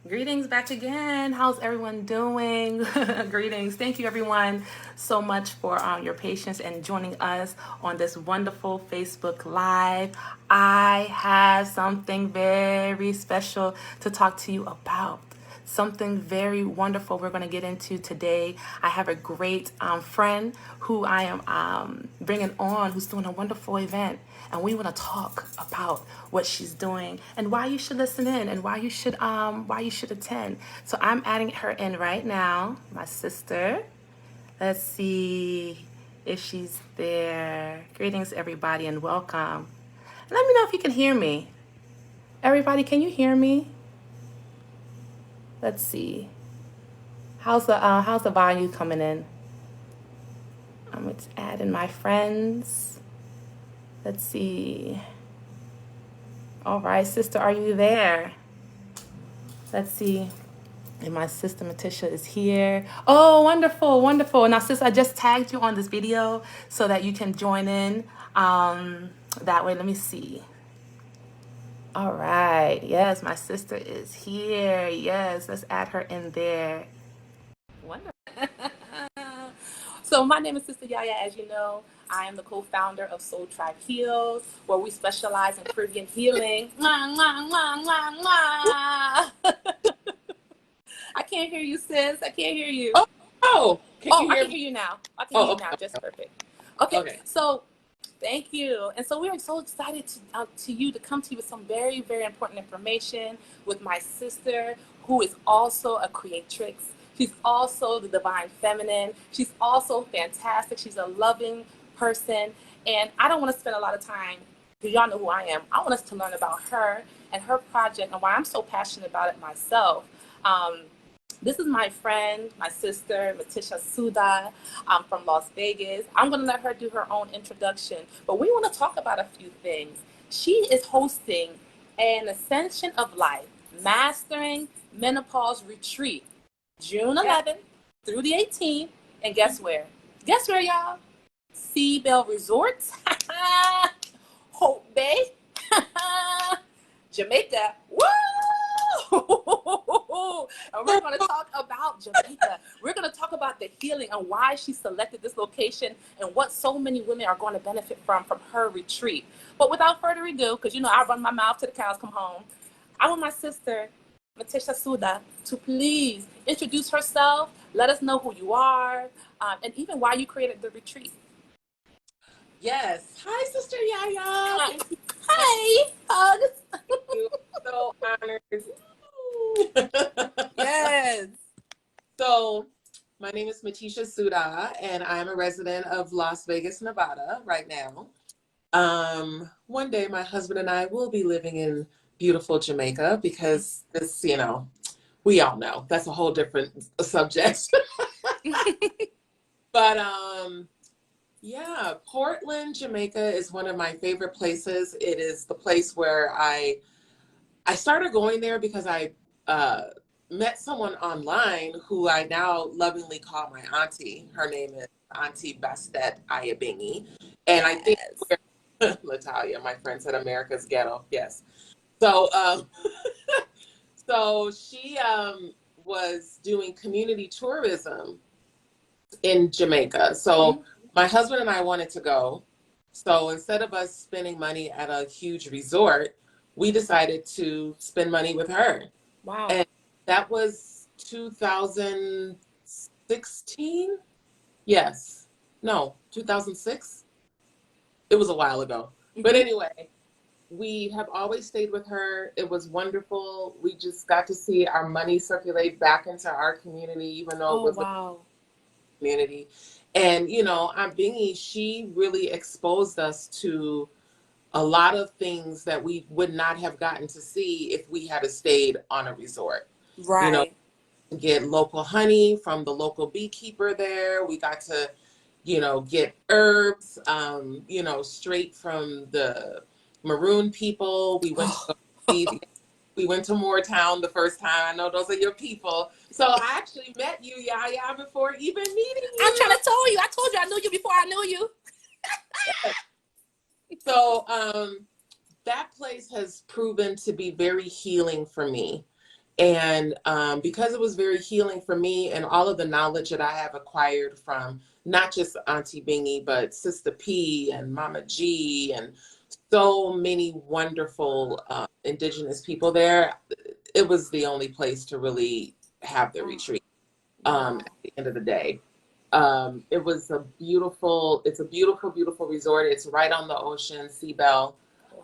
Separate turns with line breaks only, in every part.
Greetings back again. How's everyone doing? Greetings. Thank you, everyone, so much for your patience and joining us on this wonderful Facebook Live. I have something very special to talk to you about. Something very wonderful we're going to get into today. I have a great friend who I am bringing on who's doing a wonderful event. And we want to talk about what she's doing and why you should listen in and why you should attend. So I'm adding her in right now, my sister. Let's see if she's there. Greetings, everybody, and welcome. Let me know if you can hear me. Everybody, can you hear me? Let's see. How's the volume coming in? I'm going to add in my friends. Let's see. All right, sister, are you there? Let's see. And my sister Maticia is here. Oh, wonderful, wonderful. Now, sis, I just tagged you on this video so that you can join in. That way, let me see. All right. Yes, my sister is here. Yes, let's add her in there. Wonderful. So my name is Sistah Yaya. As you know, I am the co-founder of Soul Tribe Heals, where we specialize in Caribbean healing. Mwah, mwah, mwah, mwah, mwah. I can't hear you, sis. I can't hear you.
Oh, can you hear
I can
me?
hear you now. I can hear you
Okay.
now. Just perfect. Okay. So thank you. And so we are so excited to come to you with some very, very important information with my sister, who is also a creatrix. She's also the divine feminine. She's also fantastic. She's a loving person. And I don't want to spend a lot of time, because y'all know who I am. I want us to learn about her and her project and why I'm so passionate about it myself. This is my friend, my sister, Maticia Sudah, from Las Vegas. I'm going to let her do her own introduction, but we want to talk about a few things. She is hosting an Ascension of Life Mastering Menopause Retreat, June 11th through the 18th. And guess where? Guess where, y'all? Seabell Resorts, Hope Bay, Jamaica. Woo! And we're going to talk about Jamaica. We're going to talk about the healing and why she selected this location and what so many women are going to benefit from her retreat. But without further ado, because you know I run my mouth till the cows come home, I want my sister, Maticia Sudah, to please introduce herself, let us know who you are, and even why you created the retreat.
Yes. Hi, Sister Yaya.
Hi. Hugs.
You're so honored.
Yes.
So, my name is Maticia Sudah, and I'm a resident of Las Vegas, Nevada right now. One day, my husband and I will be living in beautiful Jamaica because this, we all know that's a whole different subject. But yeah, Portland, Jamaica is one of my favorite places. It is the place where I started going there because I met someone online who I now lovingly call my auntie. Her name is Auntie Bastet Ayabingi. And I think we're Natalia, my friend said America's ghetto. Yes. So so she was doing community tourism in Jamaica. So my husband and I wanted to go. So instead of us spending money at a huge resort, we decided to spend money with her.
Wow.
And that was 2016? Yes. No, 2006? It was a while ago. But anyway, we have always stayed with her. It was wonderful. We just got to see our money circulate back into our community, even though it was a community. And, Aunt Bingy, she really exposed us to a lot of things that we would not have gotten to see if we had stayed on a resort.
Right.
Get local honey from the local beekeeper there. We got to, get herbs, straight from the Maroon people. We went to we went to Moortown the first time. I know those are your people. So I actually met you, Yaya, before even meeting you.
I'm trying to tell you. I told you I knew you before I knew you.
So that place has proven to be very healing for me. And because it was very healing for me and all of the knowledge that I have acquired from not just Auntie Bingy, but Sister P and Mama G and so many wonderful Indigenous people there, it was the only place to really have the retreat at the end of the day. It's a beautiful, beautiful resort. It's right on the ocean, Seabell.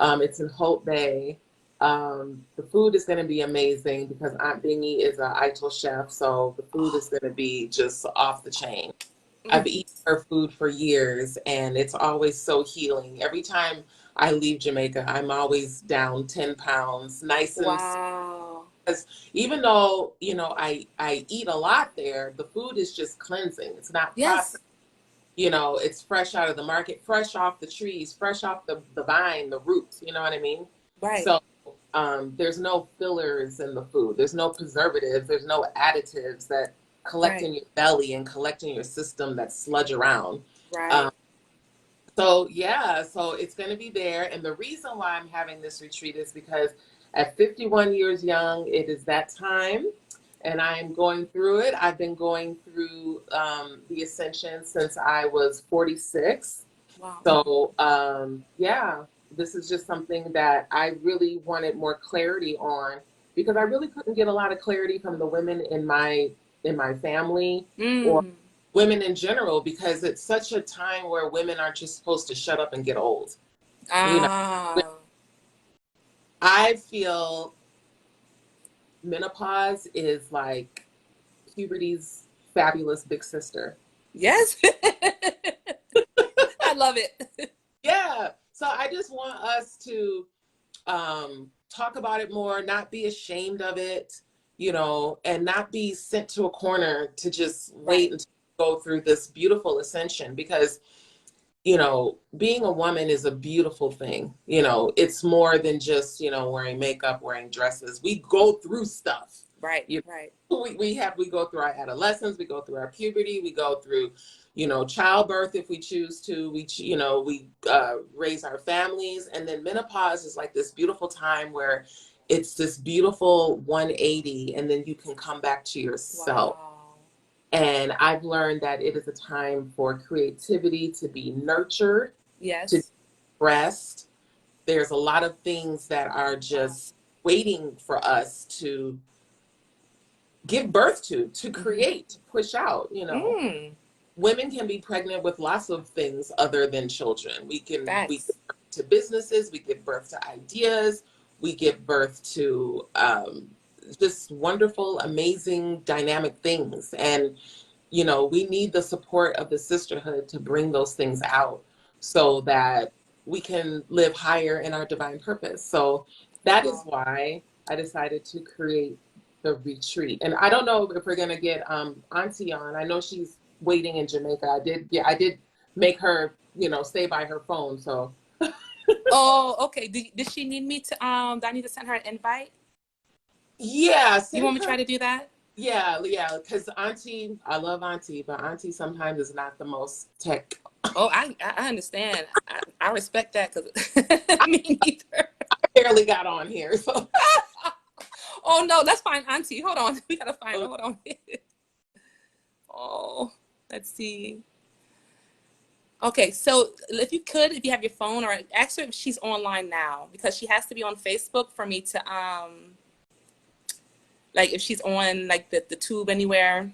It's in Hope Bay. The food is going to be amazing because Aunt Bingy is an ITIL chef, so the food is going to be just off the chain. I've eaten her food for years, and it's always so healing. Every time I leave Jamaica, I'm always down 10 pounds, nice and
Wow.
because even though, you know, I eat a lot there, the food is just cleansing. It's not processed. You know, it's fresh out of the market, fresh off the trees, fresh off the vine, the roots, you know what I mean?
Right.
So there's no fillers in the food. There's no preservatives. There's no additives that collect in your belly and collect in your system that sludge around.
Right.
So yeah, so it's going to be there. And the reason why I'm having this retreat is because at 51 years young, it is that time. And I'm going through it. I've been going through the ascension since I was 46.
Wow.
So yeah, this is just something that I really wanted more clarity on because I really couldn't get a lot of clarity from the women in my family or women in general, because it's such a time where women aren't just supposed to shut up and get old. You know, I feel menopause is like puberty's fabulous big sister.
Yes. I love it.
Yeah. So I just want us to talk about it more, not be ashamed of it, you know, and not be sent to a corner to just wait until you go through this beautiful ascension, because you know, being a woman is a beautiful thing. You know, it's more than just, you know, wearing makeup, wearing dresses. We go through stuff.
Right.
We go through our adolescence, we go through our puberty, we go through, you know, childbirth if we choose to. We raise our families, and then menopause is like this beautiful time where it's this beautiful 180, and then you can come back to yourself. Wow. And I've learned that it is a time for creativity to be nurtured, to be expressed. There's a lot of things that are just waiting for us to give birth to create, to push out, you know. Women can be pregnant with lots of things other than children. We give birth to businesses, we give birth to ideas, we give birth to just wonderful, amazing, dynamic things. And, you know, we need the support of the sisterhood to bring those things out so that we can live higher in our divine purpose. So that is why I decided to create the retreat. And I don't know if we're going to get Auntie on. I know she's waiting in Jamaica. I did make her, you know, stay by her phone. So.
Oh, okay. Does she need me to, do I need to send her an invite?
Yeah.
You want me to try to do that?
Yeah, because Auntie, I love Auntie, but Auntie sometimes is not the most tech.
Oh, I understand. I respect that, because me neither.
I barely got on here, so.
Oh, no, that's fine, Auntie. Hold on. We got to find her. Hold on. Oh, let's see. Okay, so if you have your phone, or ask her if she's online now, because she has to be on Facebook for me to, like if she's on like the tube anywhere,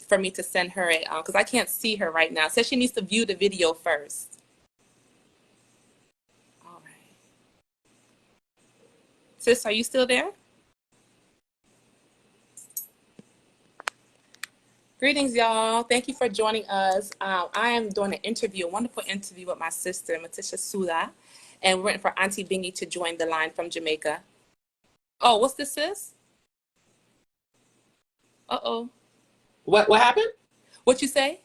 for me to send her it, because I can't see her right now. It says she needs to view the video first. All right. Sis, are you still there? Greetings, y'all. Thank you for joining us. I am doing a wonderful interview with my sister, Maticia Sudah, and we're waiting for Auntie Bingy to join the line from Jamaica. Oh, what's this, sis? Uh-oh.
What happened?
What you say?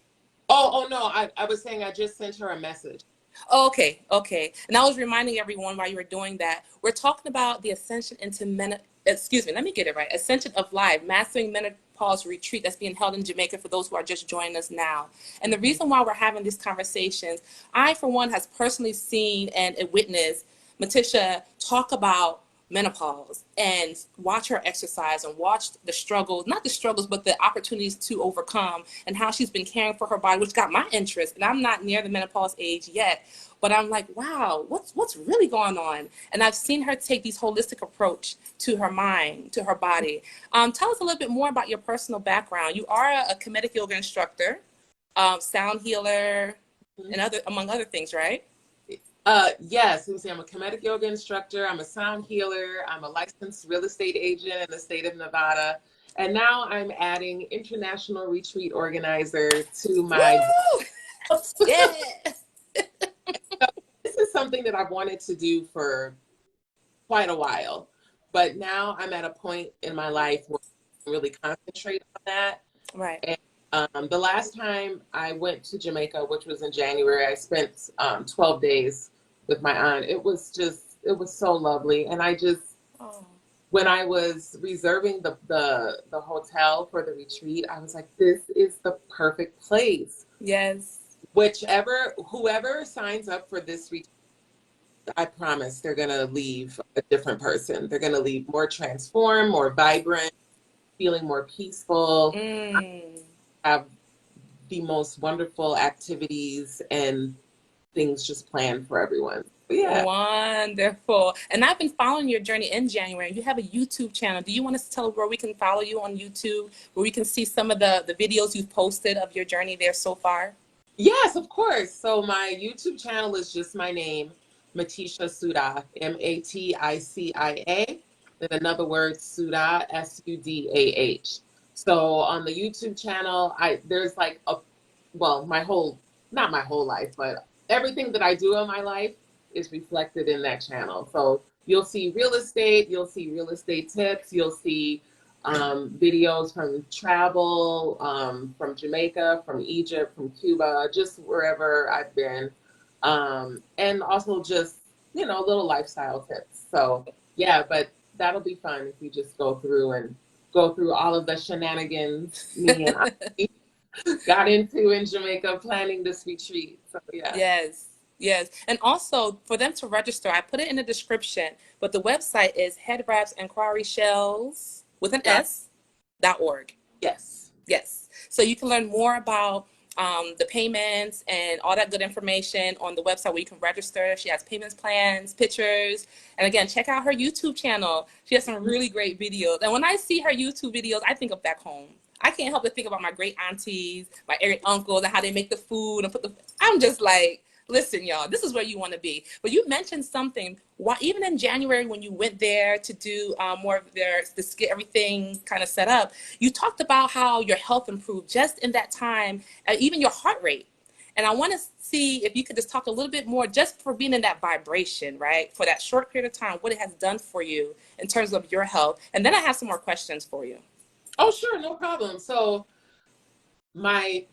Oh no, I was saying I just sent her a message.
Oh, okay. And I was reminding everyone while you were doing that, we're talking about the ascension into Ascension of Life, Mastering Menopause Retreat that's being held in Jamaica for those who are just joining us now. And the reason why we're having these conversations, I, for one, has personally seen and witnessed Maticia talk about menopause and watch her exercise and watch the struggles, not the struggles, but the opportunities to overcome, and how she's been caring for her body, which got my interest. And I'm not near the menopause age yet, but I'm like, wow, what's really going on? And I've seen her take these holistic approach to her mind, to her body. Tell us a little bit more about your personal background. You are a comedic yoga instructor, sound healer, and among other things, right?
Yes, I'm a comedic yoga instructor. I'm a sound healer. I'm a licensed real estate agent in the state of Nevada. And now I'm adding international retreat organizer to my...
Yeah.
So this is something that I've wanted to do for quite a while, but now I'm at a point in my life where I can really concentrate on that.
Right.
And the last time I went to Jamaica, which was in January, I spent 12 days with my aunt. It was so lovely. And when I was reserving the hotel for the retreat, I was like, this is the perfect place.
Yes.
Whoever signs up for this retreat, I promise they're going to leave a different person. They're going to leave more transformed, more vibrant, feeling more peaceful. Have the most wonderful activities and things just planned for everyone. Yeah.
Wonderful. And I've been following your journey in January. You have a YouTube channel. Do you want us to tell where we can follow you on YouTube, where we can see some of the videos you've posted of your journey there so far?
Yes, of course. So my YouTube channel is just my name, Maticia Sudah, Maticia, then another word, Sudah, Sudah. So on the YouTube channel, there's like not my whole life, but everything that I do in my life is reflected in that channel. So you'll see real estate tips, you'll see videos from travel, from Jamaica, from Egypt, from Cuba, just wherever I've been. And also just, little lifestyle tips. So yeah, but that'll be fun if you just go through all of the shenanigans me and I got into in Jamaica planning this retreat. So yeah.
Yes. And also for them to register, I put it in the description, but the website is headwraps with an S.org.
Yes.
So you can learn more about the payments and all that good information on the website where you can register. She has payments plans, pictures. And again, check out her YouTube channel. She has some really great videos. And when I see her YouTube videos, I think of back home. I can't help but think about my great aunties, my great uncles, and how they make the food and I'm just like, listen, y'all, this is where you want to be. But you mentioned something. Why, even in January when you went there to do more of to get everything kind of set up, you talked about how your health improved just in that time, even your heart rate. And I want to see if you could just talk a little bit more just for being in that vibration, right? For that short period of time, what it has done for you in terms of your health. And then I have some more questions for you.
Oh, sure. No problem. So my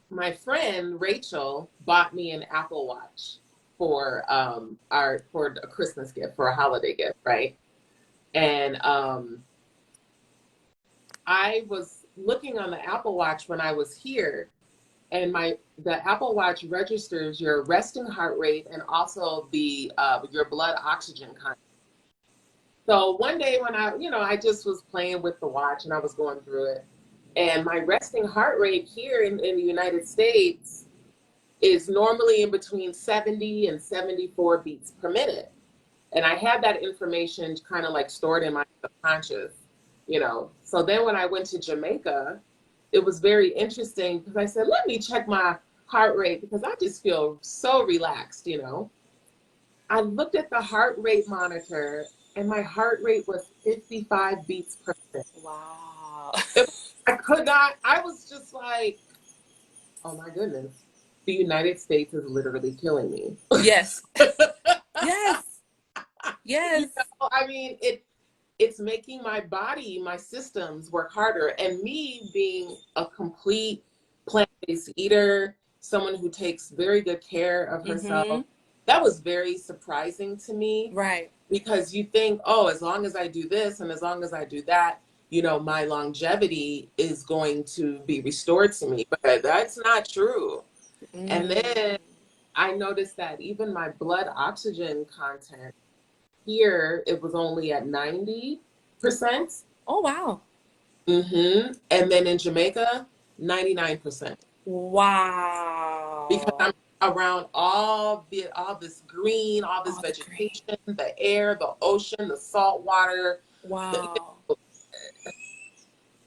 friend Rachel bought me an Apple Watch for a Christmas gift, for a holiday gift, right? And I was looking on the Apple Watch when I was here, and the Apple Watch registers your resting heart rate and also your blood oxygen content. So one day when I just was playing with the watch and I was going through it, and my resting heart rate here in the United States is normally in between 70 and 74 beats per minute. And I had that information kind of like stored in my subconscious, So then when I went to Jamaica, it was very interesting because I said, let me check my heart rate because I just feel so relaxed, I looked at the heart rate monitor and my heart rate was 55 beats per minute.
Wow.
I was just like, oh my goodness, the United States is literally killing me.
Yes. Yes.
I mean, it's making my body, my systems work harder. And me being a complete plant-based eater, someone who takes very good care of herself, that was very surprising to me.
Right.
Because you think, oh, as long as I do this and as long as I do that, my longevity is going to be restored to me. But that's not true. And then I noticed that even my blood oxygen content here it was only at 90%.
Oh, wow.
And then in Jamaica, 99%.
Wow.
Because I'm around all this green, all this
All the green.
vegetation, the air, the ocean, the salt water.
Wow.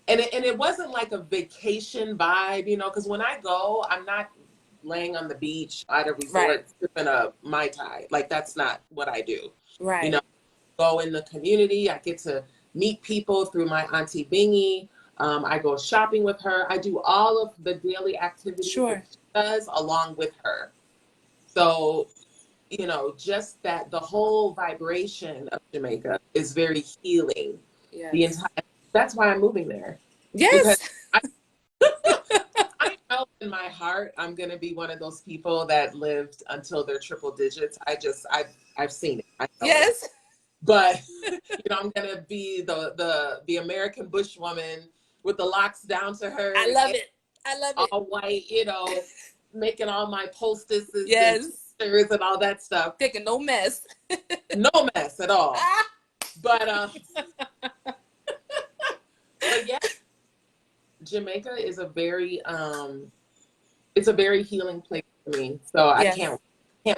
And it wasn't like a vacation vibe, because when I go, I'm not laying on the beach at a resort sipping a Mai Tai. Like, that's not what I do.
Right.
Go in the community. I get to meet people through my Auntie Bingy. I go shopping with her. I do all of the daily activities that she does along with her. So, just that the whole vibration of Jamaica is very healing.
Yes.
That's why I'm moving there.
Yes.
Because I know in my heart I'm gonna be one of those people that lived until they're triple digits. I've seen it. I know
yes.
it. But I'm gonna be the American bush woman with the locks down to her.
I love it.
All white, making all my poultices
yes.
and stickers and all that stuff.
Taking no mess.
No mess at all. But but yeah, Jamaica is a very healing place for me. So I can't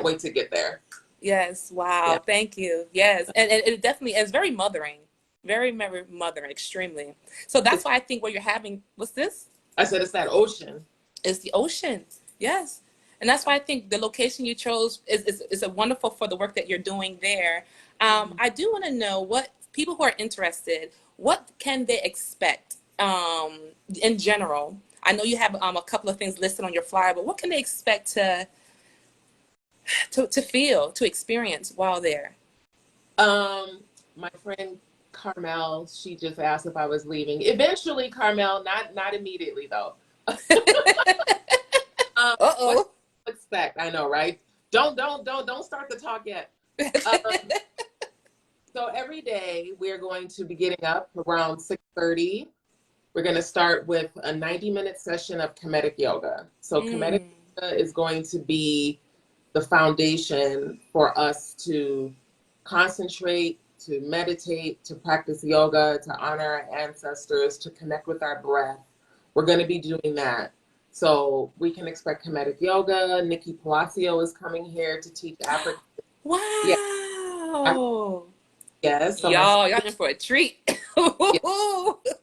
wait to get there.
Yes. Wow. Yeah. Thank you. Yes. And it definitely is very mothering. Very, very mothering, extremely. So that's why I think what you're having, what's this?
I said it's that ocean.
It's the ocean. Yes. And that's why I think the location you chose is a wonderful for the work that you're doing there. I do want to know what people who are interested, what can they expect in general? I know you have a couple of things listed on your flyer, but what can they expect to feel, to experience while there?
My friend Carmel, she just asked if I was leaving. Eventually, Carmel, not immediately though. What to expect? I know, right? Don't start the talk yet. So every day we're going to be getting up around 6:30. We're going to start with a 90-minute session of Kemetic yoga. So Kemetic yoga is going to be the foundation for us to concentrate, to meditate, to practice yoga, to honor our ancestors, to connect with our breath. We're going to be doing that. So we can expect Kemetic yoga. Nikki Palacio is coming here to teach African.
Wow.
Yes. So
y'all in for a treat.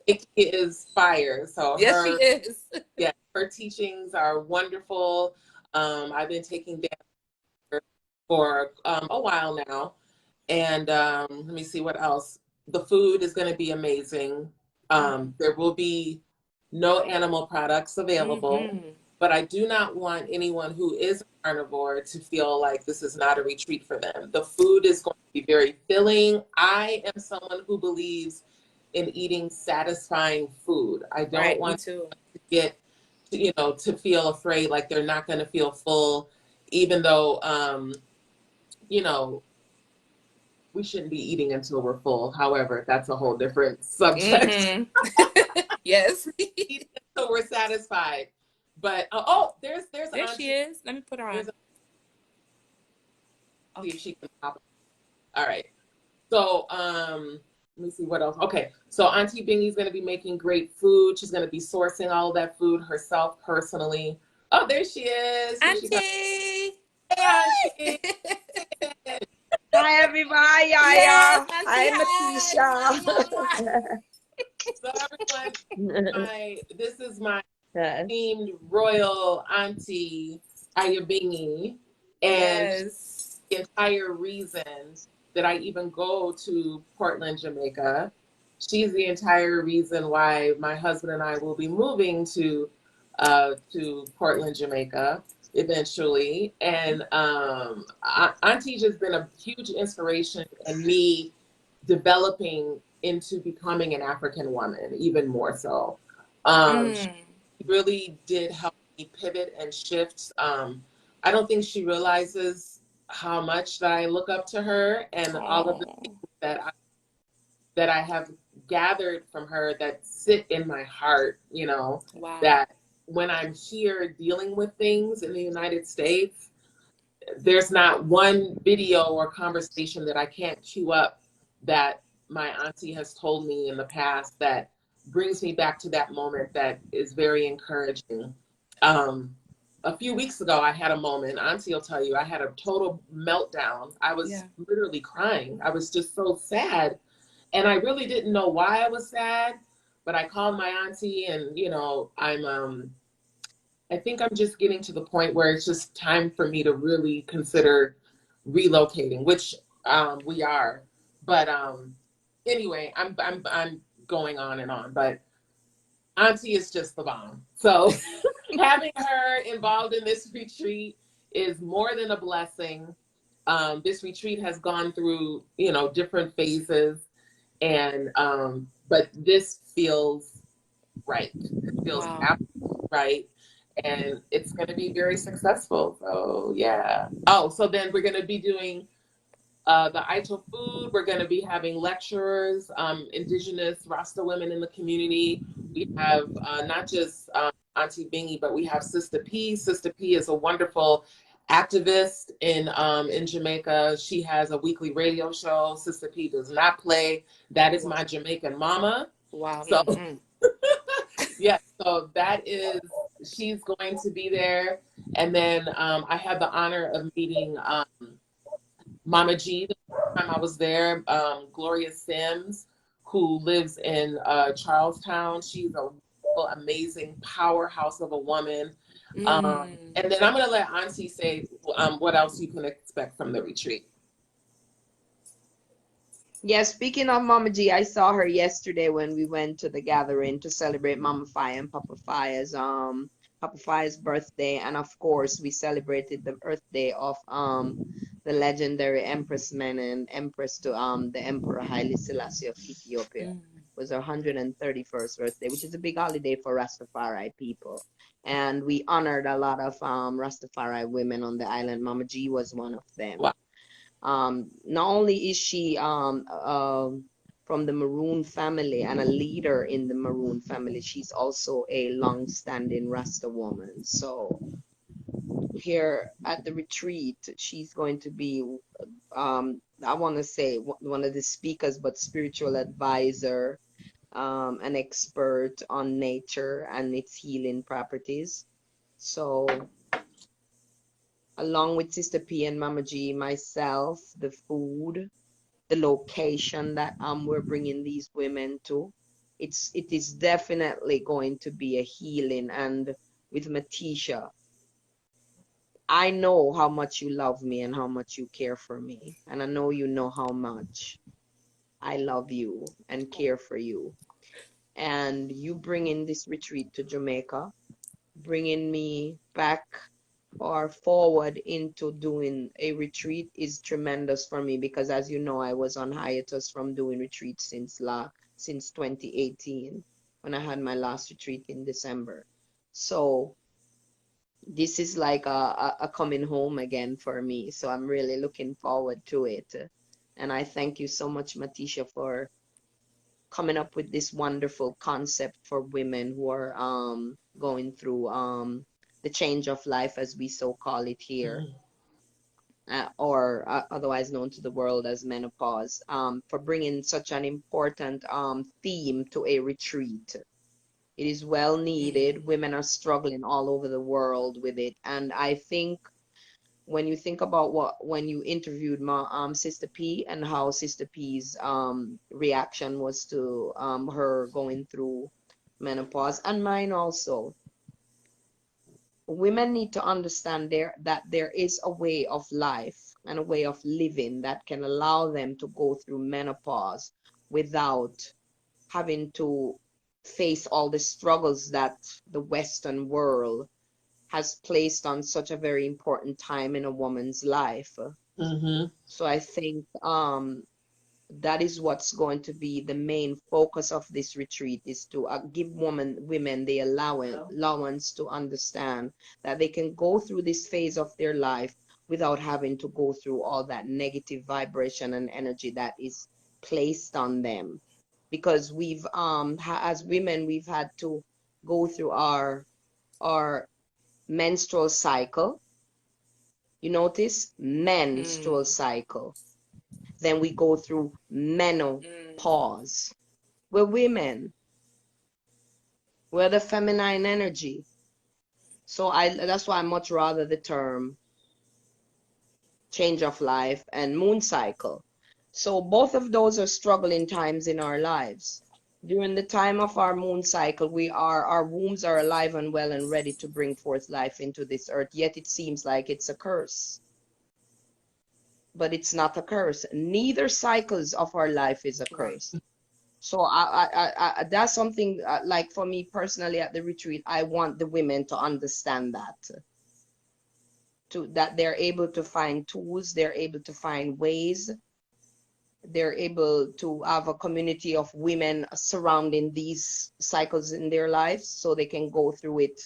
Nikki is fire. So
yes, she is.
Yeah, her teachings are wonderful. I've been taking dance for a while now. And let me see what else. The food is going to be amazing. There will be no animal products available, but I do not want anyone who is a carnivore to feel like this is not a retreat for them. The food is going to be very filling. I am someone who believes in eating satisfying food. I don't want to get, to feel afraid like they're not going to feel full, even though, we shouldn't be eating until we're full. However, that's a whole different subject.
Yes.
Eat until we're satisfied. But there
she is. Let me put her on.
See if she can pop. All right. So let me see what else. Okay. So Auntie Bingy's going to be making great food. She's going to be sourcing all of that food herself personally. Oh, there she is.
Auntie.
Hey, Auntie.
Hi, everybody. Yaya. Hi, Maticia.
So everyone, this is my esteemed royal auntie Ayabingi, and the entire reason that I even go to Portland, Jamaica. She's the entire reason why my husband and I will be moving to Portland, Jamaica eventually. And Auntie's just been a huge inspiration in me developing into becoming an African woman, even more so. She really did help me pivot and shift. I don't think she realizes how much that I look up to her, and all of the things that I have gathered from her that sit in my heart, that when I'm here dealing with things in the United States, there's not one video or conversation that I can't queue up that my auntie has told me in the past that brings me back to that moment that is very encouraging. A few weeks ago, I had a moment, auntie will tell you, I had a total meltdown. I was literally crying. I was just so sad. And I really didn't know why I was sad, but I called my auntie and, you know, I think I'm just getting to the point where it's just time for me to really consider relocating, which we are. But anyway, I'm going on and on. But Auntie is just the bomb. So having her involved in this retreat is more than a blessing. This retreat has gone through, you know, different phases, and but this feels right. It feels absolutely right. And it's going to be very successful. So yeah. Oh, so then we're going to be doing the Aito food. We're going to be having lecturers, Indigenous Rasta women in the community. We have not just Auntie Bingy, but we have Sistah P. Sistah P is a wonderful activist in Jamaica. She has a weekly radio show. Sistah P does not play. That is my Jamaican mama.
Wow.
So yeah, so that is, she's going to be there. And then I had the honor of meeting Mama G the time I was there, Gloria Sims, who lives in Charlestown. She's a amazing powerhouse of a woman. And then I'm going to let Auntie say what else you can expect from the retreat.
Yeah, speaking of Mama G, I saw her yesterday when we went to the gathering to celebrate Mama Faya and Papa Faya's birthday, and of course we celebrated the birthday of the legendary Empressman and Empress to the Emperor Haile Selassie of Ethiopia. It was her 131st birthday, which is a big holiday for Rastafari people. And we honored a lot of Rastafari women on the island. Mama G was one of them.
Wow.
Not only is she from the Maroon family and a leader in the Maroon family, she's also a long-standing Rasta woman. So here at the retreat, she's going to be, I want to say one of the speakers, but spiritual advisor, an expert on nature and its healing properties. So along with Sistah P and Mama G, myself, the food, the location that we're bringing these women to, it is definitely going to be a healing. And with Maticia, I know how much you love me and how much you care for me, and I know you know how much I love you and care for you. And you bringing this retreat to Jamaica, bringing me back or forward into doing a retreat is tremendous for me, because as you know, I was on hiatus from doing retreats since 2018 when I had my last retreat in December. So this is like a coming home again for me. So I'm really looking forward to it. And I thank you so much, Maticia, for coming up with this wonderful concept for women who are going through the change of life, as we so call it here, or otherwise known to the world as menopause, for bringing such an important theme to a retreat. It is well needed. Women are struggling all over the world with it. And I think when you think about when you interviewed Sistah P and how Sistah P's reaction was to her going through menopause, and mine also, women need to understand that there is a way of life and a way of living that can allow them to go through menopause without having to face all the struggles that the Western world has placed on such a very important time in a woman's life. So I think that is what's going to be the main focus of this retreat, is to give women the allowance to understand that they can go through this phase of their life without having to go through all that negative vibration and energy that is placed on them. Because we've as women, we've had to go through our menstrual cycle, You notice? Menstrual cycle. Then we go through menopause. We're women. We're the feminine energy. So that's why I much rather the term change of life and moon cycle. So both of those are struggling times in our lives. During the time of our moon cycle, our wombs are alive and well and ready to bring forth life into this earth, yet it seems like it's a curse. But it's not a curse. Neither cycles of our life is a curse. Right. So that's something like for me personally at the retreat, I want the women to understand that. That they're able to find tools, they're able to find ways, they're able to have a community of women surrounding these cycles in their lives so they can go through it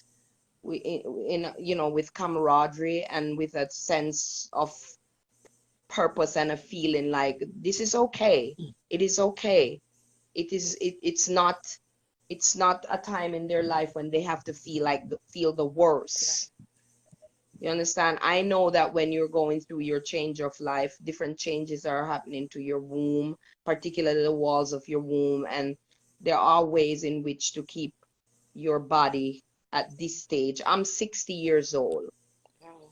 with camaraderie and with a sense of purpose and a feeling like this is okay. It is okay. It's not a time in their life when they have to feel the worst. You understand? I know that when you're going through your change of life, different changes are happening to your womb, particularly the walls of your womb, and there are ways in which to keep your body at this stage. I'm 60 years old.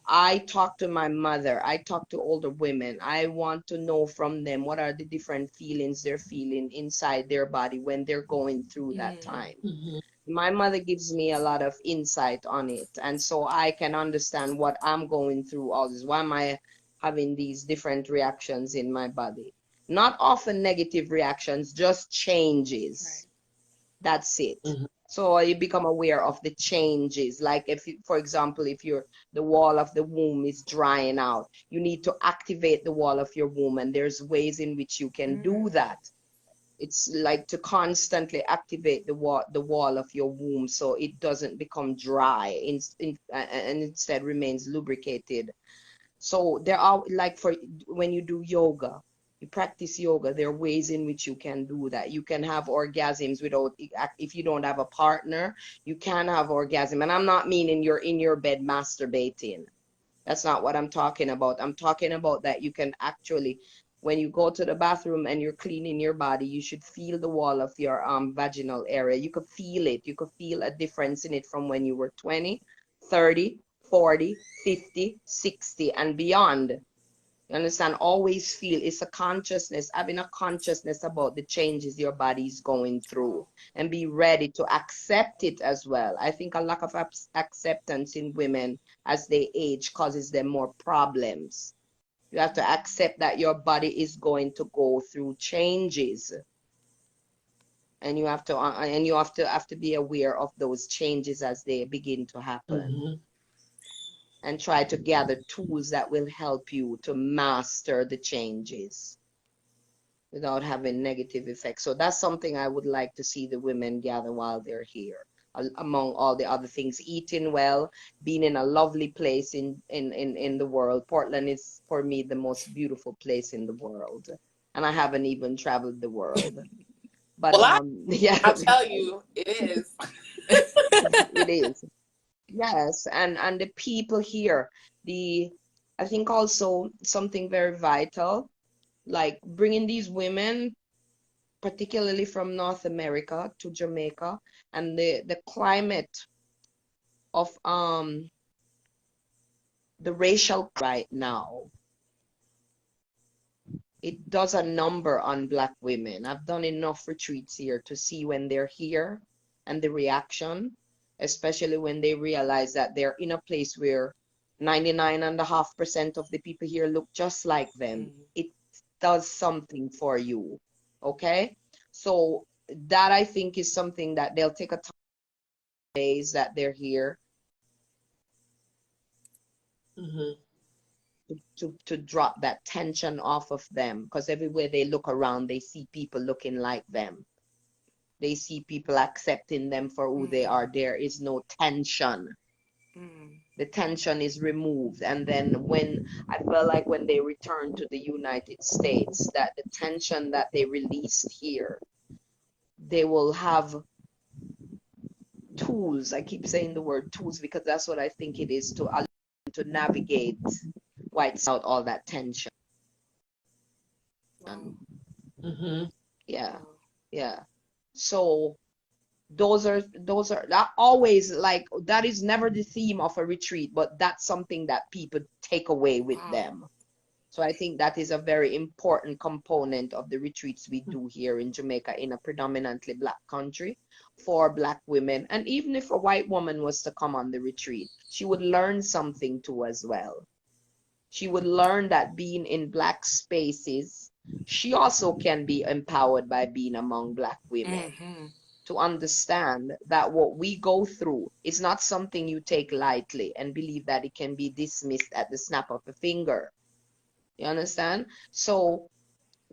I talk to my mother. I talk to older women. I want to know from them what are the different feelings they're feeling inside their body when they're going through that time. My mother gives me a lot of insight on it. And so I can understand what I'm going through all this. Why am I having these different reactions in my body? Not often negative reactions, just changes. Right. That's it. So you become aware of the changes. Like for example, if the wall of the womb is drying out, you need to activate the wall of your womb. And there's ways in which you can do that. It's like to constantly activate the wall of your womb so it doesn't become dry and instead remains lubricated. So there are, like, for when you do yoga, you practice yoga, there are ways in which you can do that. You can have orgasms if you don't have a partner, you can have orgasm. And I'm not meaning you're in your bed masturbating. That's not what I'm talking about. I'm talking about that you can actually, when you go to the bathroom and you're cleaning your body, you should feel the wall of your vaginal area. You could feel it. You could feel a difference in it from when you were 20, 30, 40, 50, 60, and beyond. You understand? Always feel. It's a consciousness, having a consciousness about the changes your body is going through, and be ready to accept it as well. I think a lack of acceptance in women as they age causes them more problems. You have to accept that your body is going to go through changes, and you have to be aware of those changes as they begin to happen. And try to gather tools that will help you to master the changes without having negative effects. So that's something I would like to see the women gather while they're here. Among all the other things, eating well, being in a lovely place in the world. Portland is, for me, the most beautiful place in the world. And I haven't even traveled the world. But
well,
yeah.
I'll tell you, it is.
It is. Yes, and the people here, I think also something very vital, like bringing these women, particularly from North America to Jamaica, and the climate of the racial right now, it does a number on Black women. I've done enough retreats here to see when they're here and the reaction, especially when they realize that they're in a place where 99.5% of the people here look just like them. It does something for you. Okay? So that, I think, is something that they'll take a time days that they're here to drop that tension off of them, because everywhere they look around, they see people looking like them. They see people accepting them for who they are. There is no tension. The tension is removed. And then when I felt like when they returned to the United States, that the tension that they released here, they will have tools. I keep saying the word tools because that's what I think it is, to allow them to navigate wipes out all that tension.
Wow.
Mm-hmm.
Yeah, yeah. So those are that always, like, that is never the theme of a retreat, but that's something that people take away with
Wow.
them. So I think that is a very important component of the retreats we do here in Jamaica, in a predominantly Black country, for Black women. And even if a white woman was to come on the retreat, she would learn something too as well. She would learn that being in Black spaces, she also can be empowered by being among Black women.
Mm-hmm.
To understand that what we go through is not something you take lightly and believe that it can be dismissed at the snap of a finger. You understand? So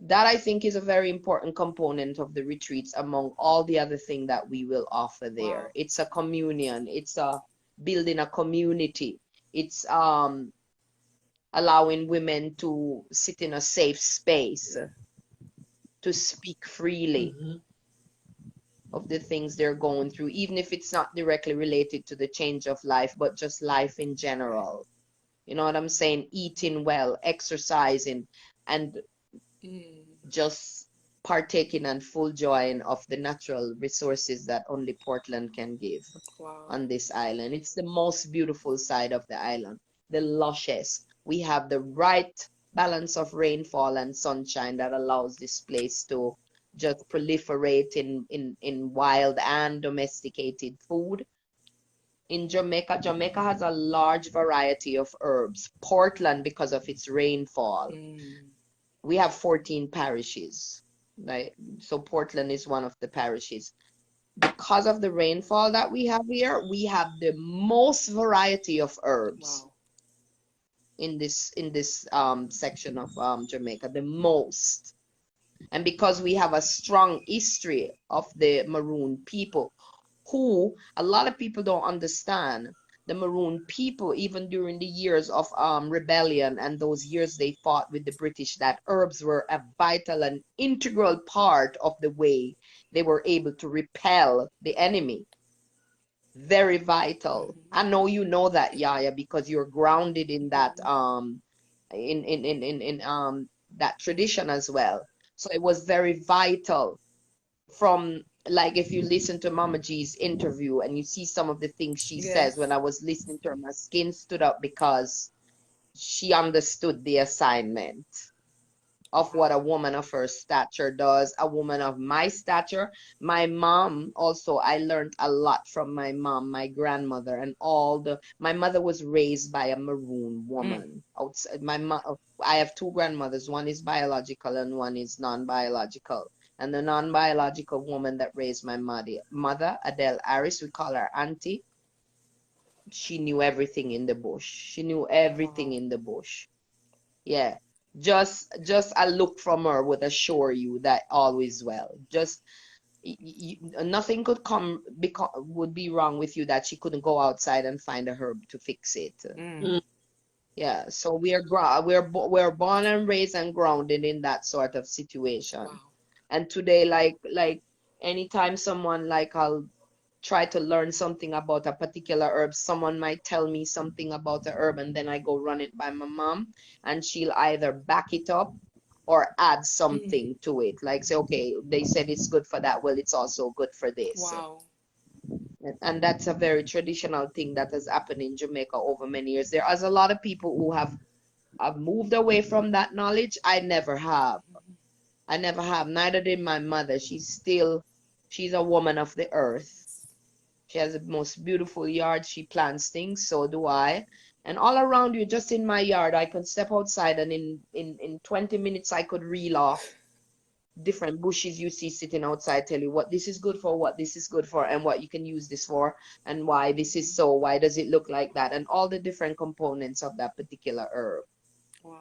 that, I think, is a very important component of the retreats among all the other things that we will offer there.
Wow.
It's a communion. It's a building a community. It's allowing women to sit in a safe space to speak freely
Mm-hmm.
of the things they're going through, even if it's not directly related to the change of life, but just life in general. You know what I'm saying? Eating well, exercising, and just partaking and full joy of the natural resources that only Portland can give
Wow.
on this island. It's the most beautiful side of the island, the luscious. We have the right balance of rainfall and sunshine that allows this place to just proliferate in wild and domesticated food. In Jamaica, Jamaica has a large variety of herbs. Portland, because of its rainfall, we have 14 parishes. Right? So Portland is one of the parishes. Because of the rainfall that we have here, we have the most variety of herbs.
Wow.
In this section of Jamaica, the most. And because we have a strong history of the Maroon people, who a lot of people don't understand, the Maroon people, even during the years of rebellion and those years they fought with the British, that herbs were a vital and integral part of the way they were able to repel the enemy. Very vital. I know you know that, Yaya, because you're grounded in that that tradition as well. So it was very vital. From, like, if you listen to Mama G's interview and you see some of the things she says, when I was listening to her, my skin stood up because she understood the assignment of what a woman of her stature does, a woman of my stature. My mom also, I learned a lot from my mom, my grandmother, and my mother was raised by a Maroon woman. Outside, I have two grandmothers. One is biological and one is non-biological. And the non-biological woman that raised my mother, Adele Harris, we call her auntie. She knew everything in the bush. She knew everything in the bush. Yeah. Just a look from her would assure you that all is well. Just nothing would be wrong with you that she couldn't go outside and find a herb to fix it. Yeah, so we're born and raised and grounded in that sort of situation.
Wow.
And today, like anytime someone, like, I'll try to learn something about a particular herb, someone might tell me something about a herb, and then I go run it by my mom, and she'll either back it up or add something to it. Like, say, okay, they said it's good for that, well, it's also good for this.
Wow.
And that's a very traditional thing that has happened in Jamaica over many years. There is a lot of people who have moved away from that knowledge. I never have. Neither did my mother. She's a woman of the earth. She has the most beautiful yard. She plants things. So do I. And all around you, just in my yard, I could step outside, and in 20 minutes, I could reel off different bushes you see sitting outside, tell you what this is good for, what this is good for, and what you can use this for, and why this is so, why does it look like that, and all the different components of that particular herb.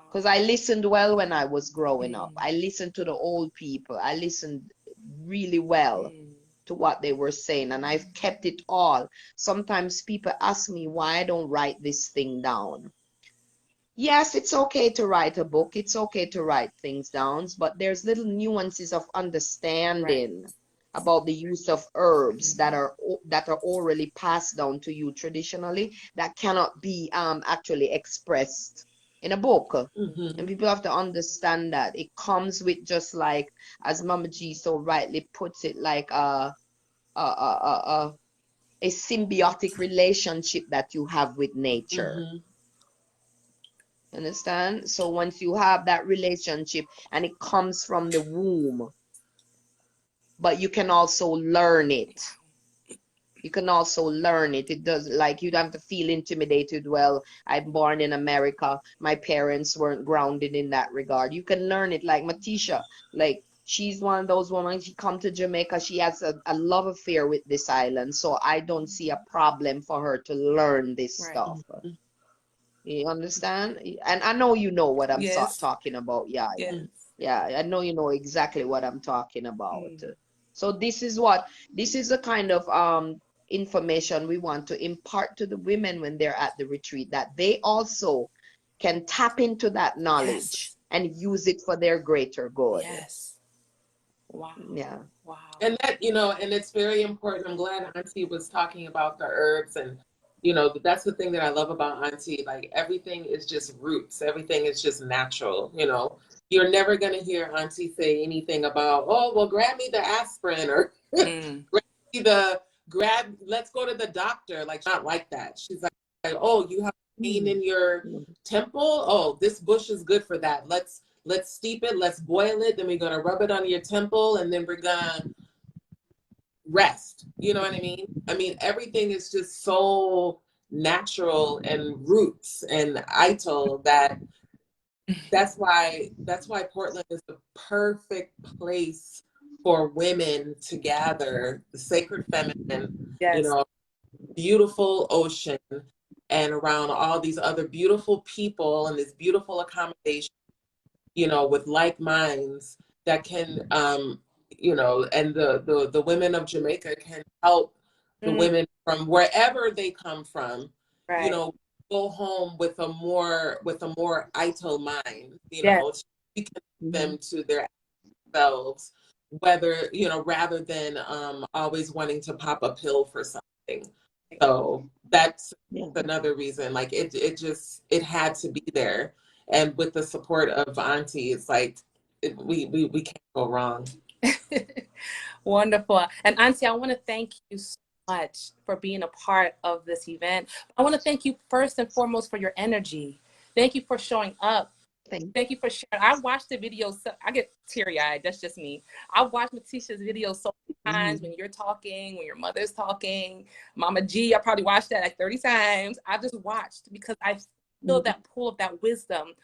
Because I listened well when I was growing up. I listened to the old people. I listened really well to what they were saying, and I've kept it all. Sometimes people ask me why I don't write this thing down. Yes, it's okay to write a book. It's okay to write things down, but there's little nuances of understanding about the use of herbs that are orally passed down to you traditionally that cannot be actually expressed in a book.
Mm-hmm.
And people have to understand that it comes with, just like as Mama G so rightly puts it, like a symbiotic relationship that you have with nature.
Mm-hmm.
Understand? So once you have that relationship and it comes from the womb, but you can also learn it. You can also learn it. It does, like, you don't have to feel intimidated. Well, I'm born in America. My parents weren't grounded in that regard. You can learn it, like Maticia. Like, she's one of those women, she come to Jamaica, she has a love affair with this island. So I don't see a problem for her to learn this
Right.
stuff. You understand? And I know you know what I'm
Yes.
talking about. Yeah.
Yes.
Yeah, I know you know exactly what I'm talking about.
Mm.
So this is the kind of information we want to impart to the women when they're at the retreat, that they also can tap into that knowledge and use it for their greater good.
Yes. Wow.
Yeah.
Wow.
And that, you know, and it's very important. I'm glad Auntie was talking about the herbs, and, you know, that's the thing that I love about Auntie. Like, everything is just roots. Everything is just natural, you know. You're never going to hear Auntie say anything about, oh, well, grab me the aspirin, or let's go to the doctor. Like, not like that. She's like, oh, you have pain in your temple? Oh, this bush is good for that. Let's steep it, let's boil it, then we're gonna rub it on your temple, and then we're gonna rest. You know what I mean? I mean, everything is just so natural and roots and ital that's why Portland is the perfect place for women to gather, the sacred feminine, you know, beautiful ocean, and around all these other beautiful people and this beautiful accommodation, you know, with like minds that can, you know, and the women of Jamaica can help the women from wherever they come from, you know, go home with a more ital mind, you know, to reconnect them to their selves, whether, you know, rather than always wanting to pop a pill for something. So that's another reason. Like, it had to be there. And with the support of Auntie, it's like we can't go wrong.
Wonderful. And Auntie, I want to thank you so much for being a part of this event. I want to thank you first and foremost for your energy. Thank you for showing up. Thank you for sharing. I watched the video. So I get teary-eyed. That's just me. I watched Maticia's video so many times when you're talking, when your mother's talking. Mama G, I probably watched that like 30 times. I just watched because I feel that pull of that wisdom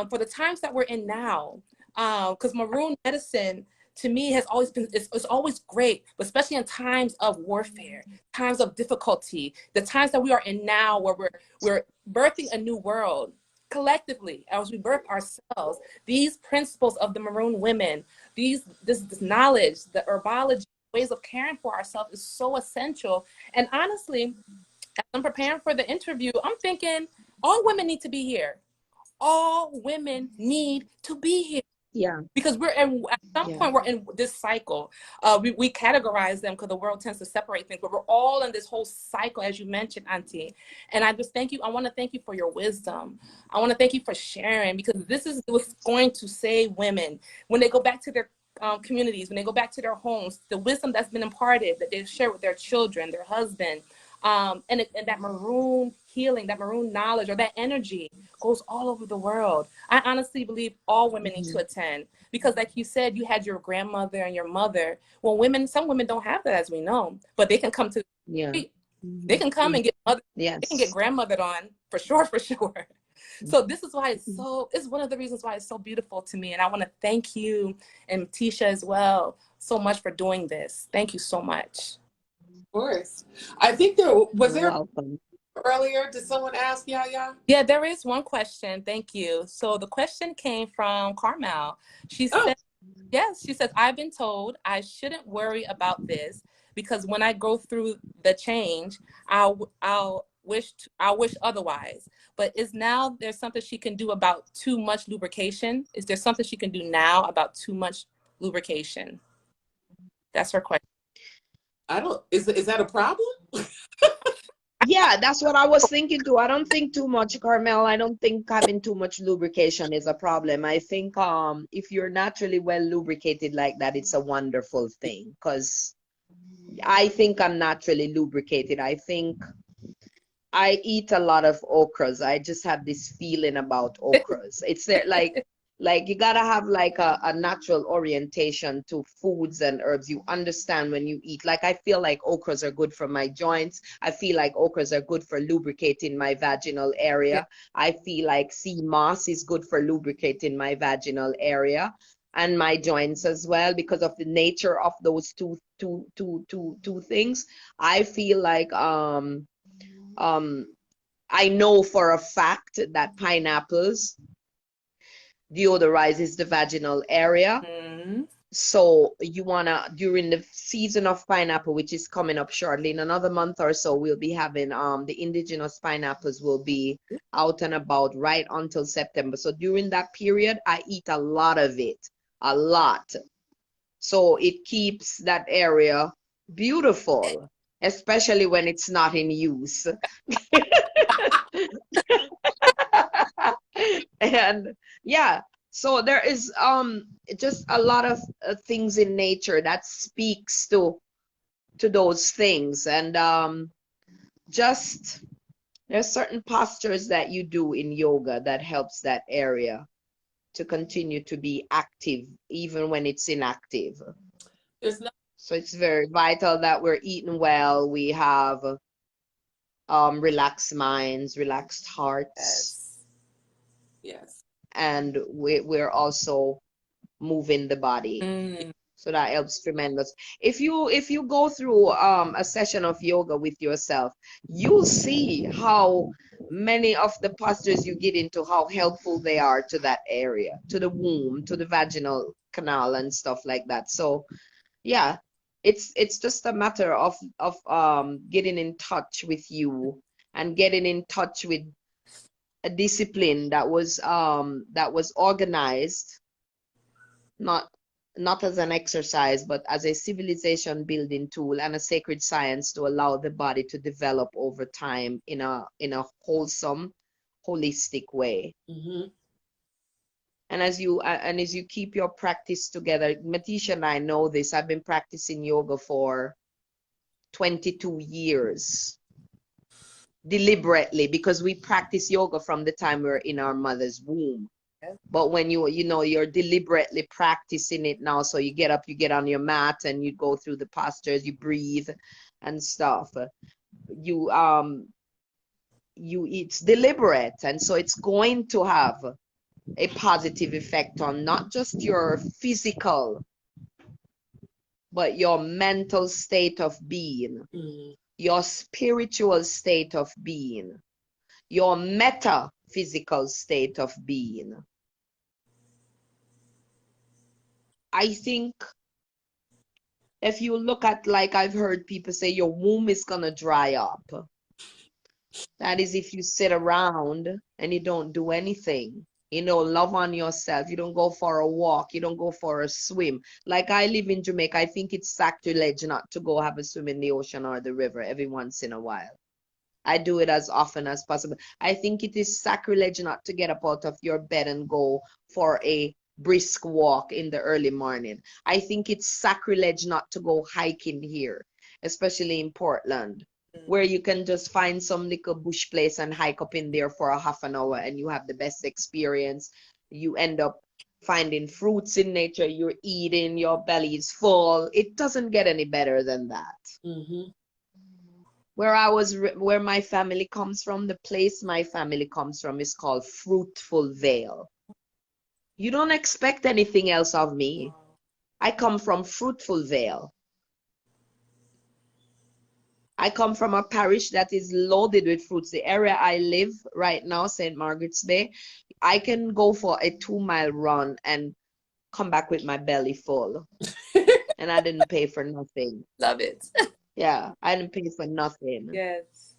for the times that we're in now. Because Maroon medicine, to me, has always been, it's always great, but especially in times of warfare, times of difficulty, the times that we are in now, where we're birthing a new world collectively as we birth ourselves. These principles of the Maroon women, this knowledge, the herbology, ways of caring for ourselves is so essential. And honestly, as I'm preparing for the interview, I'm thinking all women need to be here. All women need to be here.
Yeah.
Because at some point we're in this cycle. We categorize them because the world tends to separate things, but we're all in this whole cycle, as you mentioned, Auntie. And I just thank you. I want to thank you for your wisdom. I want to thank you for sharing, because this is what's going to save women when they go back to their communities, when they go back to their homes, the wisdom that's been imparted, that they've shared with their children, their husband, and that Maroon healing, that Maroon knowledge, or that energy goes all over the world. I honestly believe all women need to attend, because like you said, you had your grandmother and your mother. Well, some women don't have that, as we know, but they can come to they can come and get mother, they can get grandmothered on for sure. So this is why it's one of the reasons why it's so beautiful to me. And I want to thank you and Maticia as well so much for doing this. Thank you so much.
Of course. I think earlier, did someone ask Yaya?
Yeah, there is one question. Thank you. So the question came from Carmel. She said, yes, she says, I've been told I shouldn't worry about this because when I go through the change, I'll wish otherwise. But there's something she can do about too much lubrication? Is there something she can do now about too much lubrication? That's her question.
Is that a problem?
Yeah, that's what I was thinking too. I don't think too much, Carmel. I don't think having too much lubrication is a problem. I think if you're naturally well lubricated like that, it's a wonderful thing. Because I think I'm naturally lubricated. I think I eat a lot of okras. I just have this feeling about okras. It's there like you gotta have like a natural orientation to foods and herbs. You understand when you eat. Like I feel like okras are good for my joints. I feel like okras are good for lubricating my vaginal area. I feel like sea moss is good for lubricating my vaginal area and my joints as well because of the nature of those two things. I feel like I know for a fact that pineapples deodorizes the vaginal area. So you wanna, during the season of pineapple, which is coming up shortly, in another month or so, we'll be having the indigenous pineapples will be out and about right until September. So during that period, I eat a lot of it, a lot. So it keeps that area beautiful, especially when it's not in use. And yeah, so there is just a lot of things in nature that speaks to those things. And just there's certain postures that you do in yoga that helps that area to continue to be active even when it's inactive. So it's very vital that we're eating well, we have relaxed minds, relaxed hearts.
Yes.
And we're also moving the body. So that helps tremendous. If you go through a session of yoga with yourself, you'll see how many of the postures you get into, how helpful they are to that area, to the womb, to the vaginal canal and stuff like that. So yeah, it's just a matter of getting in touch with you and getting in touch with a discipline that was organized, not as an exercise, but as a civilization building tool and a sacred science to allow the body to develop over time in a wholesome, holistic way. And as you keep your practice together, Maticia and I know this. I've been practicing yoga for 22 years. Deliberately, because we practice yoga from the time we're in our mother's womb. But when you're deliberately practicing it now, so you get up, you get on your mat and you go through the postures, you breathe and stuff. It's deliberate, and so it's going to have a positive effect on not just your physical, but your mental state of being, your spiritual state of being, your metaphysical state of being. I think if you look at, like I've heard people say, your womb is gonna dry up. That is if you sit around and you don't do anything. Love on yourself. You don't go for a walk. You don't go for a swim. Like I live in Jamaica. I think it's sacrilege not to go have a swim in the ocean or the river every once in a while. I do it as often as possible. I think it is sacrilege not to get up out of your bed and go for a brisk walk in the early morning. I think it's sacrilege not to go hiking here, especially in Portland, where you can just find some little bush place and hike up in there for a half an hour and you have the best experience. You end up finding fruits in nature, you're eating, your belly is full. It doesn't get any better than that. Where my family comes from, the place my family comes from is called Fruitful Vale. You don't expect anything else of me. I come from Fruitful Vale. I come from a parish that is loaded with fruits. The area I live right now, St. Margaret's Bay, I can go for a 2-mile run and come back with my belly full. And I didn't pay for nothing.
Love it.
Yeah, I didn't pay for nothing.
Yes.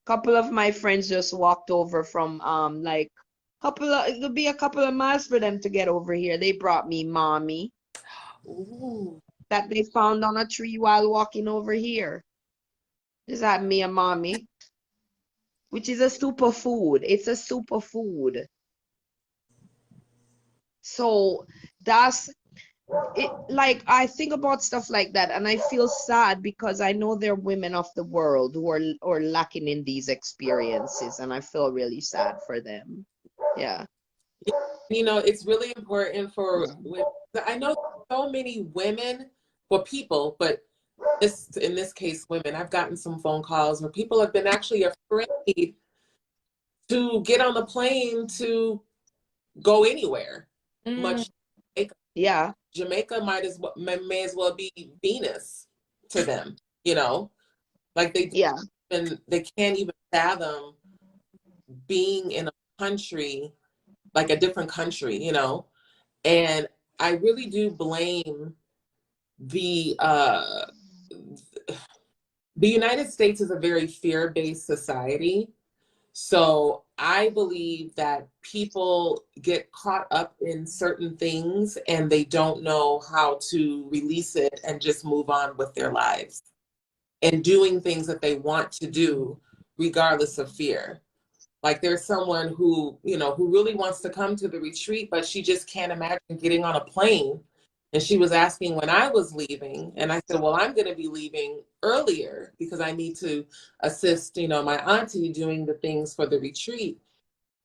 Couple of my friends just walked over from it'll be a couple of miles for them to get over here. They brought me mommy.
Ooh.
That they found on a tree while walking over here. Is that me and mommy? Which is a superfood. It's a superfood. So that's it. Like, I think about stuff like that and I feel sad because I know there are women of the world who are lacking in these experiences, and I feel really sad for them. Yeah.
You know, it's really important for
Yeah.
women. I know so many women, well, people, but in this case, women. I've gotten some phone calls where people have been actually afraid to get on the plane to go anywhere, much like
Yeah.
Jamaica may as well be Venus to them, you know, like
Yeah.
they can't even fathom being in a country, like a different country, you know. And I really do blame the United States is a very fear-based society. So I believe that people get caught up in certain things and they don't know how to release it and just move on with their lives and doing things that they want to do regardless of fear. Like there's someone who, you know, who really wants to come to the retreat, but she just can't imagine getting on a plane. And she was asking when I was leaving. And I said, well, I'm going to be leaving earlier because I need to assist, you know, my auntie doing the things for the retreat.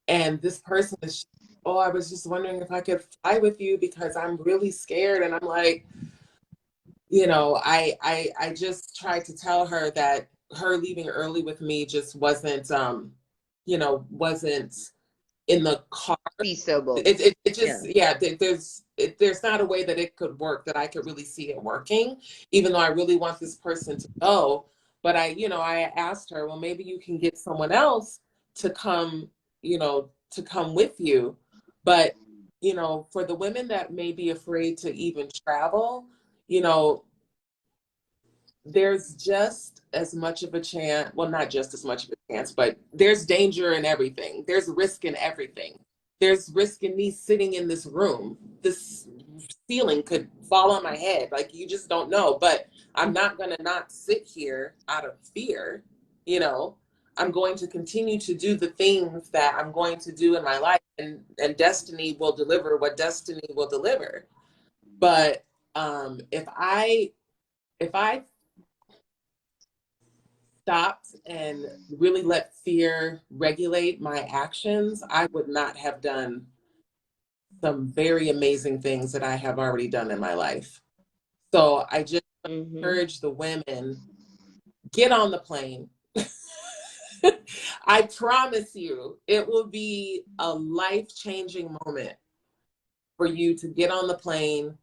And this person is, oh, I was just wondering if I could fly with you because I'm really scared. And I'm like, you know, I just tried to tell her that her leaving early with me just wasn't, you know, wasn't in the car.
Feasible.
It just, yeah, there's not a way that it could work that I could really see it working, even though I really want this person to go. But you know, I asked her, well, maybe you can get someone else to come, you know, to come with you. But, you know, for the women that may be afraid to even travel, you know, there's just as much of a chance, well, not just as much of a chance, but there's danger in everything. There's risk in everything. There's risk in me sitting in this room. This ceiling could fall on my head. Like, you just don't know. But I'm not going to not sit here out of fear. You know, I'm going to continue to do the things that I'm going to do in my life, and destiny will deliver what destiny will deliver. But if I stopped and really let fear regulate my actions, I would not have done some very amazing things that I have already done in my life. So I just encourage the women, get on the plane. I promise you, it will be a life-changing moment for you to get on the plane,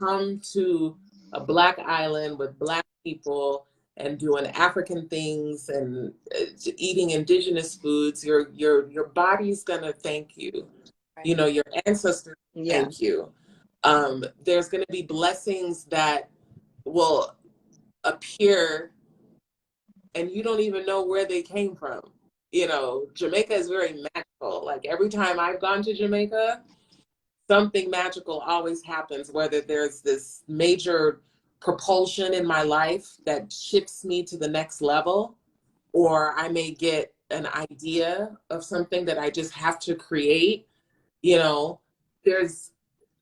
come to a Black island with Black people and doing African things and eating indigenous foods. Your body's gonna thank you. You know, your ancestors thank you. There's gonna be blessings that will appear and you don't even know where they came from. You know, Jamaica is very magical. Like every time I've gone to Jamaica, something magical always happens, whether there's this major propulsion in my life that shifts me to the next level, or I may get an idea of something that I just have to create. You know, there's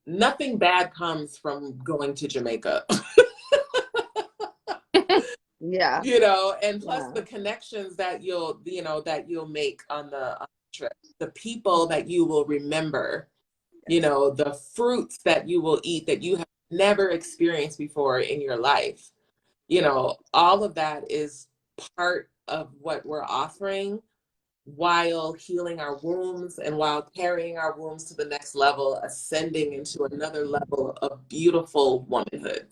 nothing bad comes from going to Jamaica.
Yeah.
You know, and plus the connections that you'll make on the trip, the people that you will remember, you know, the fruits that you will eat that you have never experienced before in your life. You know, all of that is part of what we're offering while healing our wombs and while carrying our wombs to the next level, ascending into another level of beautiful womanhood.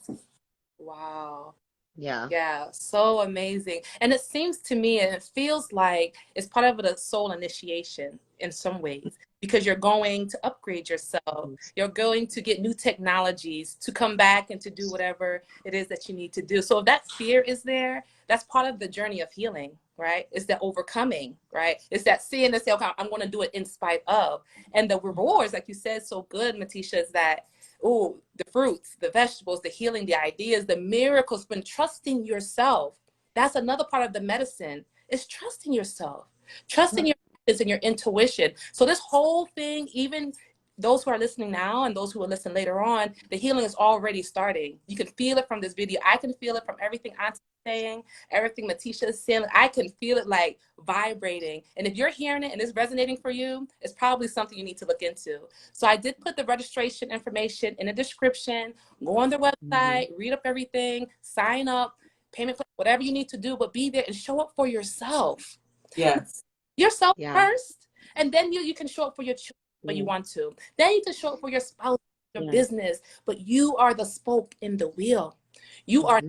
Wow.
Yeah.
Yeah, so amazing. And it seems to me, and it feels like it's part of the soul initiation in some ways, because you're going to upgrade yourself. You're going to get new technologies to come back and to do whatever it is that you need to do. So if that fear is there, that's part of the journey of healing, right? It's that overcoming, right? It's that seeing and say, okay, I'm going to do it in spite of. And the rewards, like you said so good, Maticia, is that, the fruits, the vegetables, the healing, the ideas, the miracles, when trusting yourself That's another part of the medicine, is trusting yourself, trusting your methods and your intuition. So this whole thing, even those who are listening now and those who will listen later on, the healing is already starting. You can feel it from this video. I can feel it from everything I'm saying, everything Maticia is saying. I can feel it like vibrating. And if you're hearing it and it's resonating for you, it's probably something you need to look into. So I did put the registration information in the description. Go on their website, read up everything, sign up, payment, whatever you need to do, but be there and show up for yourself.
Yes.
Yourself first. And then you can show up for your children when you want to. Then you can show up for your spouse, your business, but you are the spoke in the wheel. You are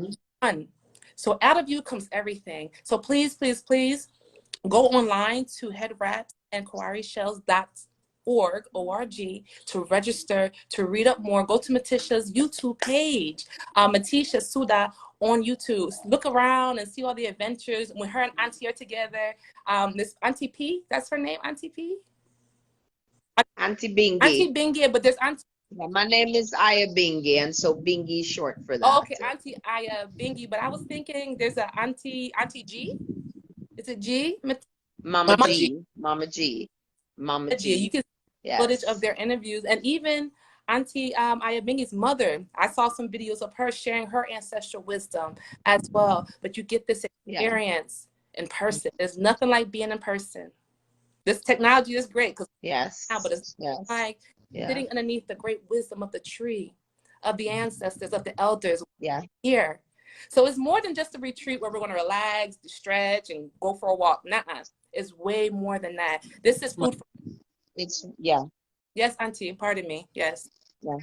one. So out of you comes everything. So please, please, please go online to headratsandkawarishells.org to register, to read up more. Go to Maticia's YouTube page, Maticia Sudah on YouTube. Look around and see all the adventures when her and Auntie are together. This Auntie P, that's her name, Auntie P?
Auntie Bingy.
Auntie Bingy, but there's Auntie.
Yeah, my name is Aya Bingy, and so Bingy is short for that.
Oh, okay, Auntie Aya Bingy, but I was thinking there's a Auntie G. Is it G?
Mama G. Mama G. Mama G.
You can see footage of their interviews, and even Auntie Aya Bingy's mother. I saw some videos of her sharing her ancestral wisdom as well. But you get this experience in person. There's nothing like being in person. This technology is great because but it's like sitting underneath the great wisdom of the tree, of the ancestors, of the elders here. So it's more than just a retreat where we're going to relax, stretch, and go for a walk. Nuh-uh. It's way more than that. This is food for...
It's,
Yes, Auntie, pardon me. Yes.
Yeah.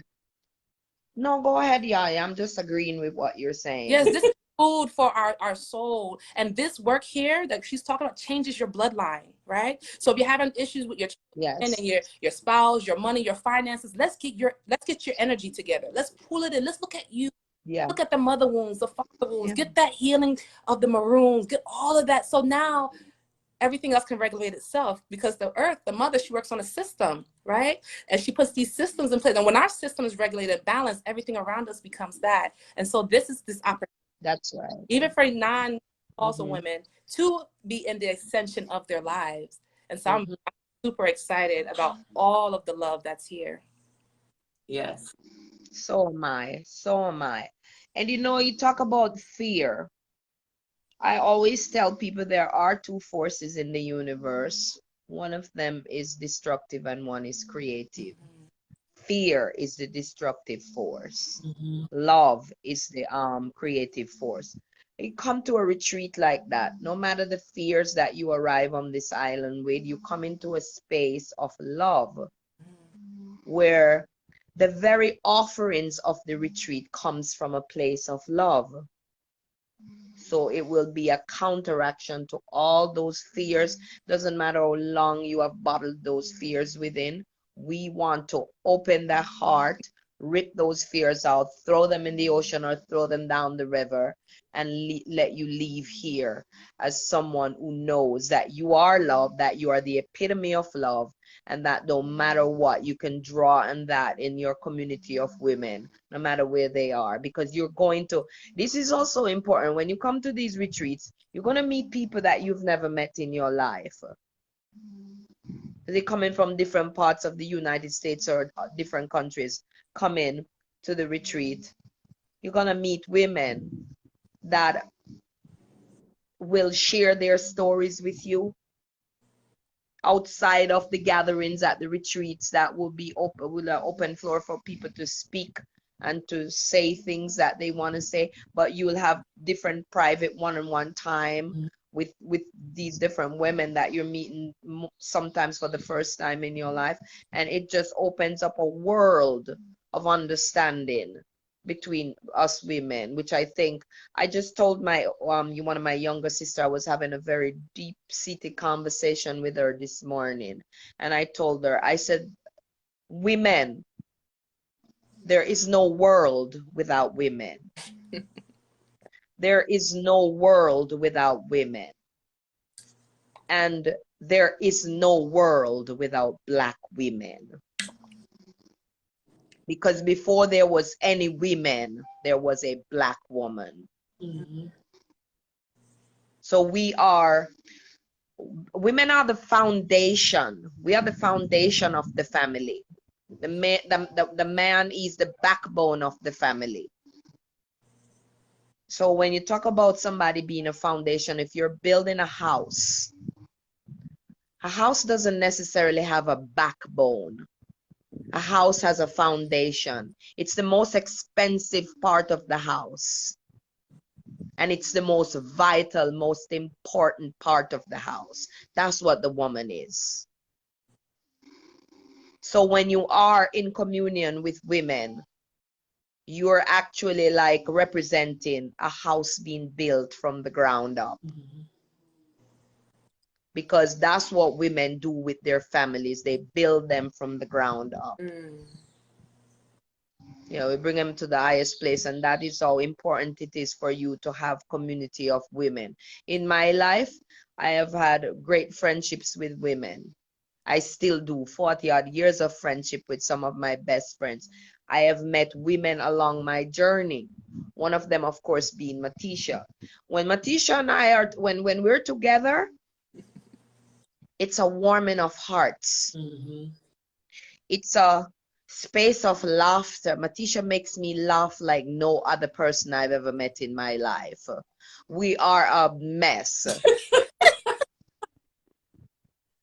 No, go ahead, Yaya. I'm just agreeing with what you're saying.
Yes, this is food for our soul. And this work here that she's talking about changes your bloodline, right? So if you're having issues with your children and your spouse, your money, your finances, let's get your energy together. Let's pull it in. Let's look at you. Look at the mother wounds, the father wounds. Get that healing of the maroons. Get all of that. So now everything else can regulate itself, because the earth, the mother, she works on a system, right? And she puts these systems in place. And when our system is regulated and balanced, everything around us becomes that. And so this is this opportunity.
That's right.
Even for non-also women to be in the ascension of their lives. And so I'm super excited about all of the love that's here.
Yes.
So am I. So am I. And you know, you talk about fear. I always tell people there are two forces in the universe. One of them is destructive and one is creative. Fear is the destructive force. Love is the creative force. You come to a retreat like that, no matter the fears that you arrive on this island with, you come into a space of love where the very offerings of the retreat comes from a place of love. So it will be a counteraction to all those fears. Doesn't matter how long you have bottled those fears within. We want to open the heart, rip those fears out, throw them in the ocean or throw them down the river, and let you leave here as someone who knows that you are love, that you are the epitome of love, and that no matter what, you can draw on that in your community of women, no matter where they are, because you're going to, this is also important, when you come to these retreats, you're going to meet people that you've never met in your life. They're coming from different parts of the United States or different countries, come in to the retreat. You're going to meet women that will share their stories with you outside of the gatherings at the retreats. That will be open, will an open floor for people to speak and to say things that they want to say, but you will have different private one-on-one time with these different women that you're meeting sometimes for the first time in your life, and it just opens up a world of understanding between us women, which I think, I just told my one of my younger sister, I was having a very deep-seated conversation with her this morning, and I told her, I said, women, there is no world without women. There is no world without women. And there is no world without Black women. Because before there was any women, there was a Black woman. So women are the foundation. We are the foundation of the family. The man is the backbone of the family. So when you talk about somebody being a foundation, if you're building a house doesn't necessarily have a backbone. A house has a foundation. It's the most expensive part of the house. And it's the most vital, most important part of the house. That's what the woman is. So when you are in communion with women, you're actually like representing a house being built from the ground up.
Mm-hmm.
Because that's what women do with their families. They build them from the ground up. You know, we bring them to the highest place, and that is how important it is for you to have community of women. In my life, I have had great friendships with women. I still do. 40-odd years of friendship with some of my best friends. I have met women along my journey. One of them, of course, being Maticia. When Maticia and I are, when we're together, it's a warming of hearts.
Mm-hmm.
It's a space of laughter. Maticia makes me laugh like no other person I've ever met in my life. We are a mess.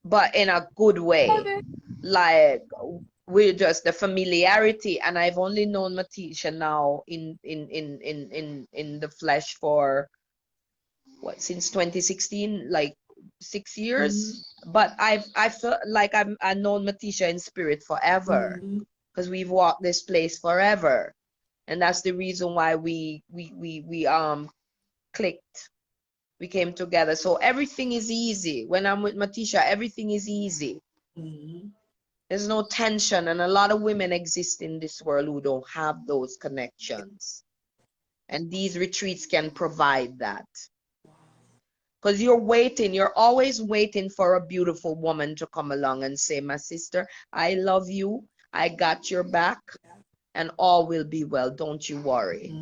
But in a good way. Like, we're just the familiarity, and I've only known Maticia now in the flesh for what, since 2016, like 6 years. But I felt like I've known Maticia in spirit forever, because we've walked this place forever, and that's the reason why we clicked. We came together. So everything is easy. When I'm with Maticia, everything is easy. There's no tension, and a lot of women exist in this world who don't have those connections. And these retreats can provide that. Because you're always waiting for a beautiful woman to come along and say, my sister, I love you, I got your back, and all will be well, don't you worry.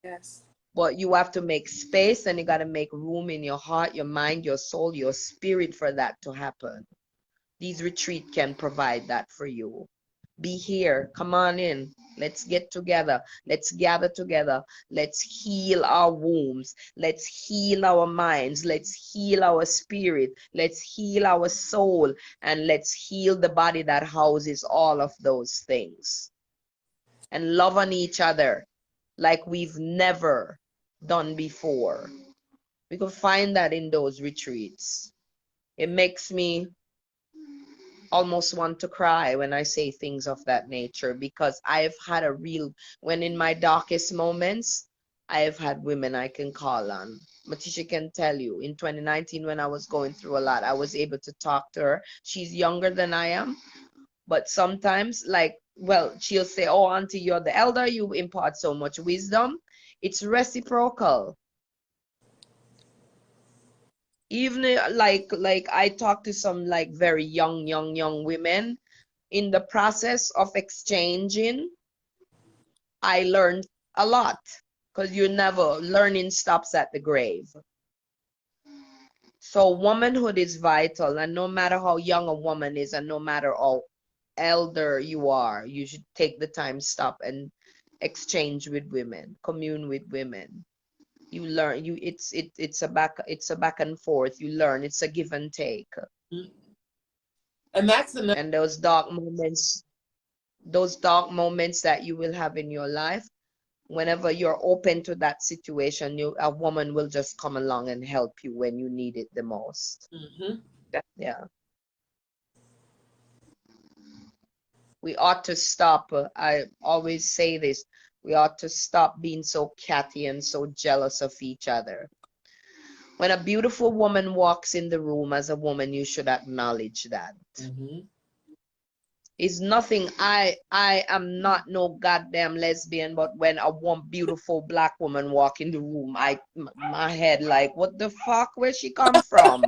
Yes.
But you have to make space, and you got to make room in your heart, your mind, your soul, your spirit for that to happen. These retreats can provide that for you. Be here. Come on in. Let's get together. Let's gather together. Let's heal our wombs. Let's heal our minds. Let's heal our spirit. Let's heal our soul. And let's heal the body that houses all of those things. And love on each other like we've never done before. We can find that in those retreats. It makes me almost want to cry when I say things of that nature, because I've had when in my darkest moments, I have had women I can call on. Maticia can tell you, in 2019, when I was going through a lot, I was able to talk to her. She's younger than I am, but sometimes, like, well, she'll say, oh, auntie, you're the elder, you impart so much wisdom. It's reciprocal. Even like I talk to some like very young women. In the process of exchanging, I learned a lot, because learning stops at the grave. So womanhood is vital, and no matter how young a woman is, and no matter how elder you are, you should take the time, stop, and exchange with women, commune with women. You learn. It's a back and forth. You learn. It's a give and take.
And that's another.
And those dark moments that you will have in your life, whenever you're open to that situation, a woman will just come along and help you when you need it the most. Yeah. We ought to stop. I always say this. We ought to stop being so catty and so jealous of each other. When a beautiful woman walks in the room, as a woman, you should acknowledge that. It's nothing. I am not no goddamn lesbian, but when a beautiful black woman walk in the room, my head like, what the fuck? Where she come from?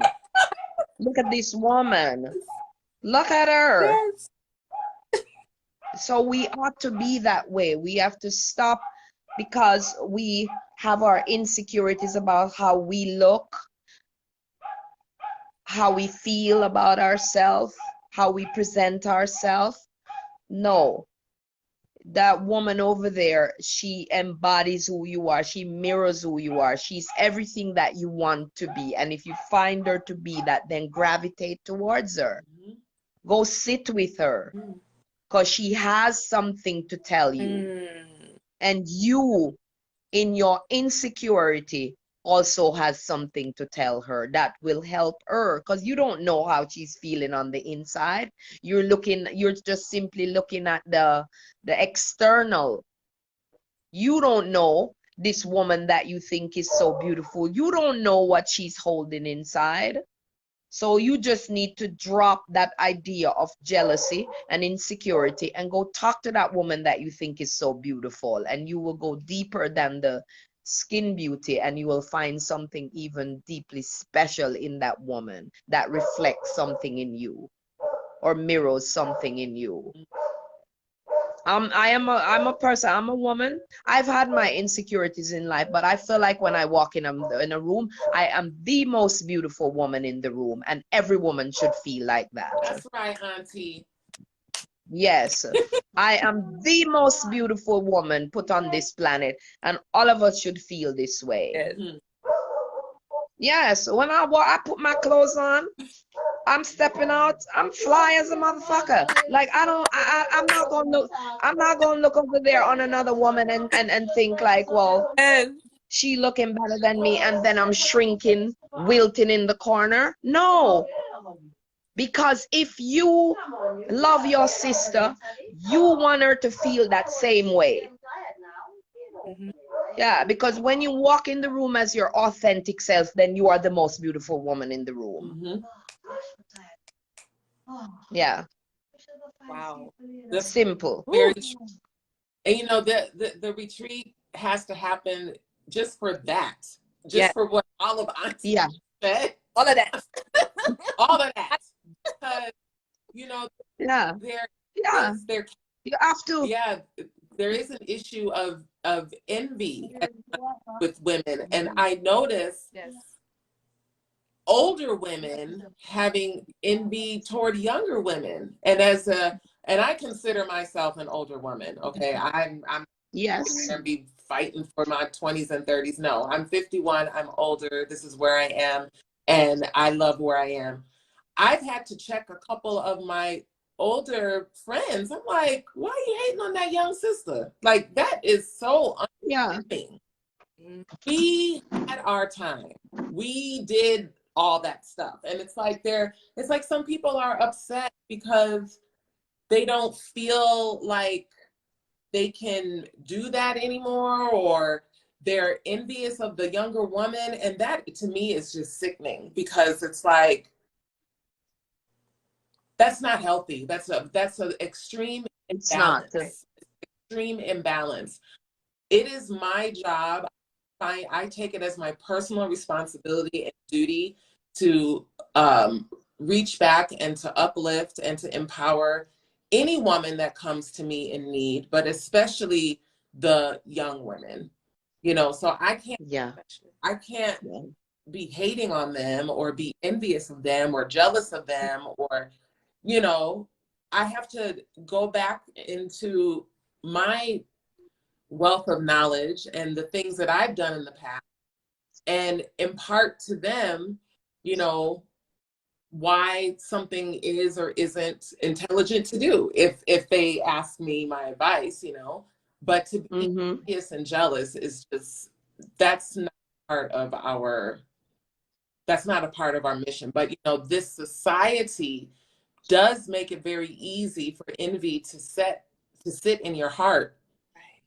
Look at this woman. Look at her.
Yes.
So we ought to be that way. We have to stop, because we have our insecurities about how we look, how we feel about ourselves, how we present ourselves. No, that woman over there, she embodies who you are. She mirrors who you are. She's everything that you want to be. And if you find her to be that, then gravitate towards her. Go sit with her, because she has something to tell you. And you, in your insecurity, also has something to tell her that will help her, because you don't know how she's feeling on the inside. You're just simply looking at the external. You don't know this woman that you think is so beautiful. You don't know what she's holding inside. So you just need to drop that idea of jealousy and insecurity and go talk to that woman that you think is so beautiful, and you will go deeper than the skin beauty, and you will find something even deeply special in that woman that reflects something in you or mirrors something in you. I'm a person, I'm a woman. I've had my insecurities in life, but I feel like when I walk in a room, I am the most beautiful woman in the room, and every woman should feel like that.
That's right, Auntie.
Yes, I am the most beautiful woman put on this planet, and all of us should feel this way. Yes, when I put my clothes on, I'm stepping out, I'm fly as a motherfucker. Like I'm not gonna look over there on another woman and think like, well, she looking better than me, and then I'm shrinking, wilting in the corner. No. Because if you love your sister, you want her to feel that same way. Yeah, because when you walk in the room as your authentic self, then you are the most beautiful woman in the room. Yeah.
Wow.
That's
simple.
Very true. And you know, the retreat has to happen just for that. Just for what all of Auntie said.
All of that.
All of that. Because, you know, there
you have to.
Yeah, there is an issue of envy with women. And I notice older women having envy toward younger women. And and I consider myself an older woman. Okay. I'm gonna be fighting for my 20s and 30s. No, I'm 51. I'm older. This is where I am. And I love where I am. I've had to check a couple of my older friends. I'm like, why are you hating on that young sister? Like, that is so unfair. We had our time. We did all that stuff. And it's like some people are upset because they don't feel like they can do that anymore, or they're envious of the younger woman. And that to me is just sickening, because it's like, that's not healthy. That's an extreme imbalance. Extreme imbalance. It is my job. I take it as my personal responsibility and duty to reach back and to uplift and to empower any woman that comes to me in need, but especially the young women. You know, so I can't be hating on them or be envious of them or jealous of them, or, you know, I have to go back into my wealth of knowledge and the things that I've done in the past and impart to them, you know, why something is or isn't intelligent to do if they ask me my advice, you know. But to be envious and jealous is just, that's not a part of our mission. But, you know, this society does make it very easy for envy to sit in your heart,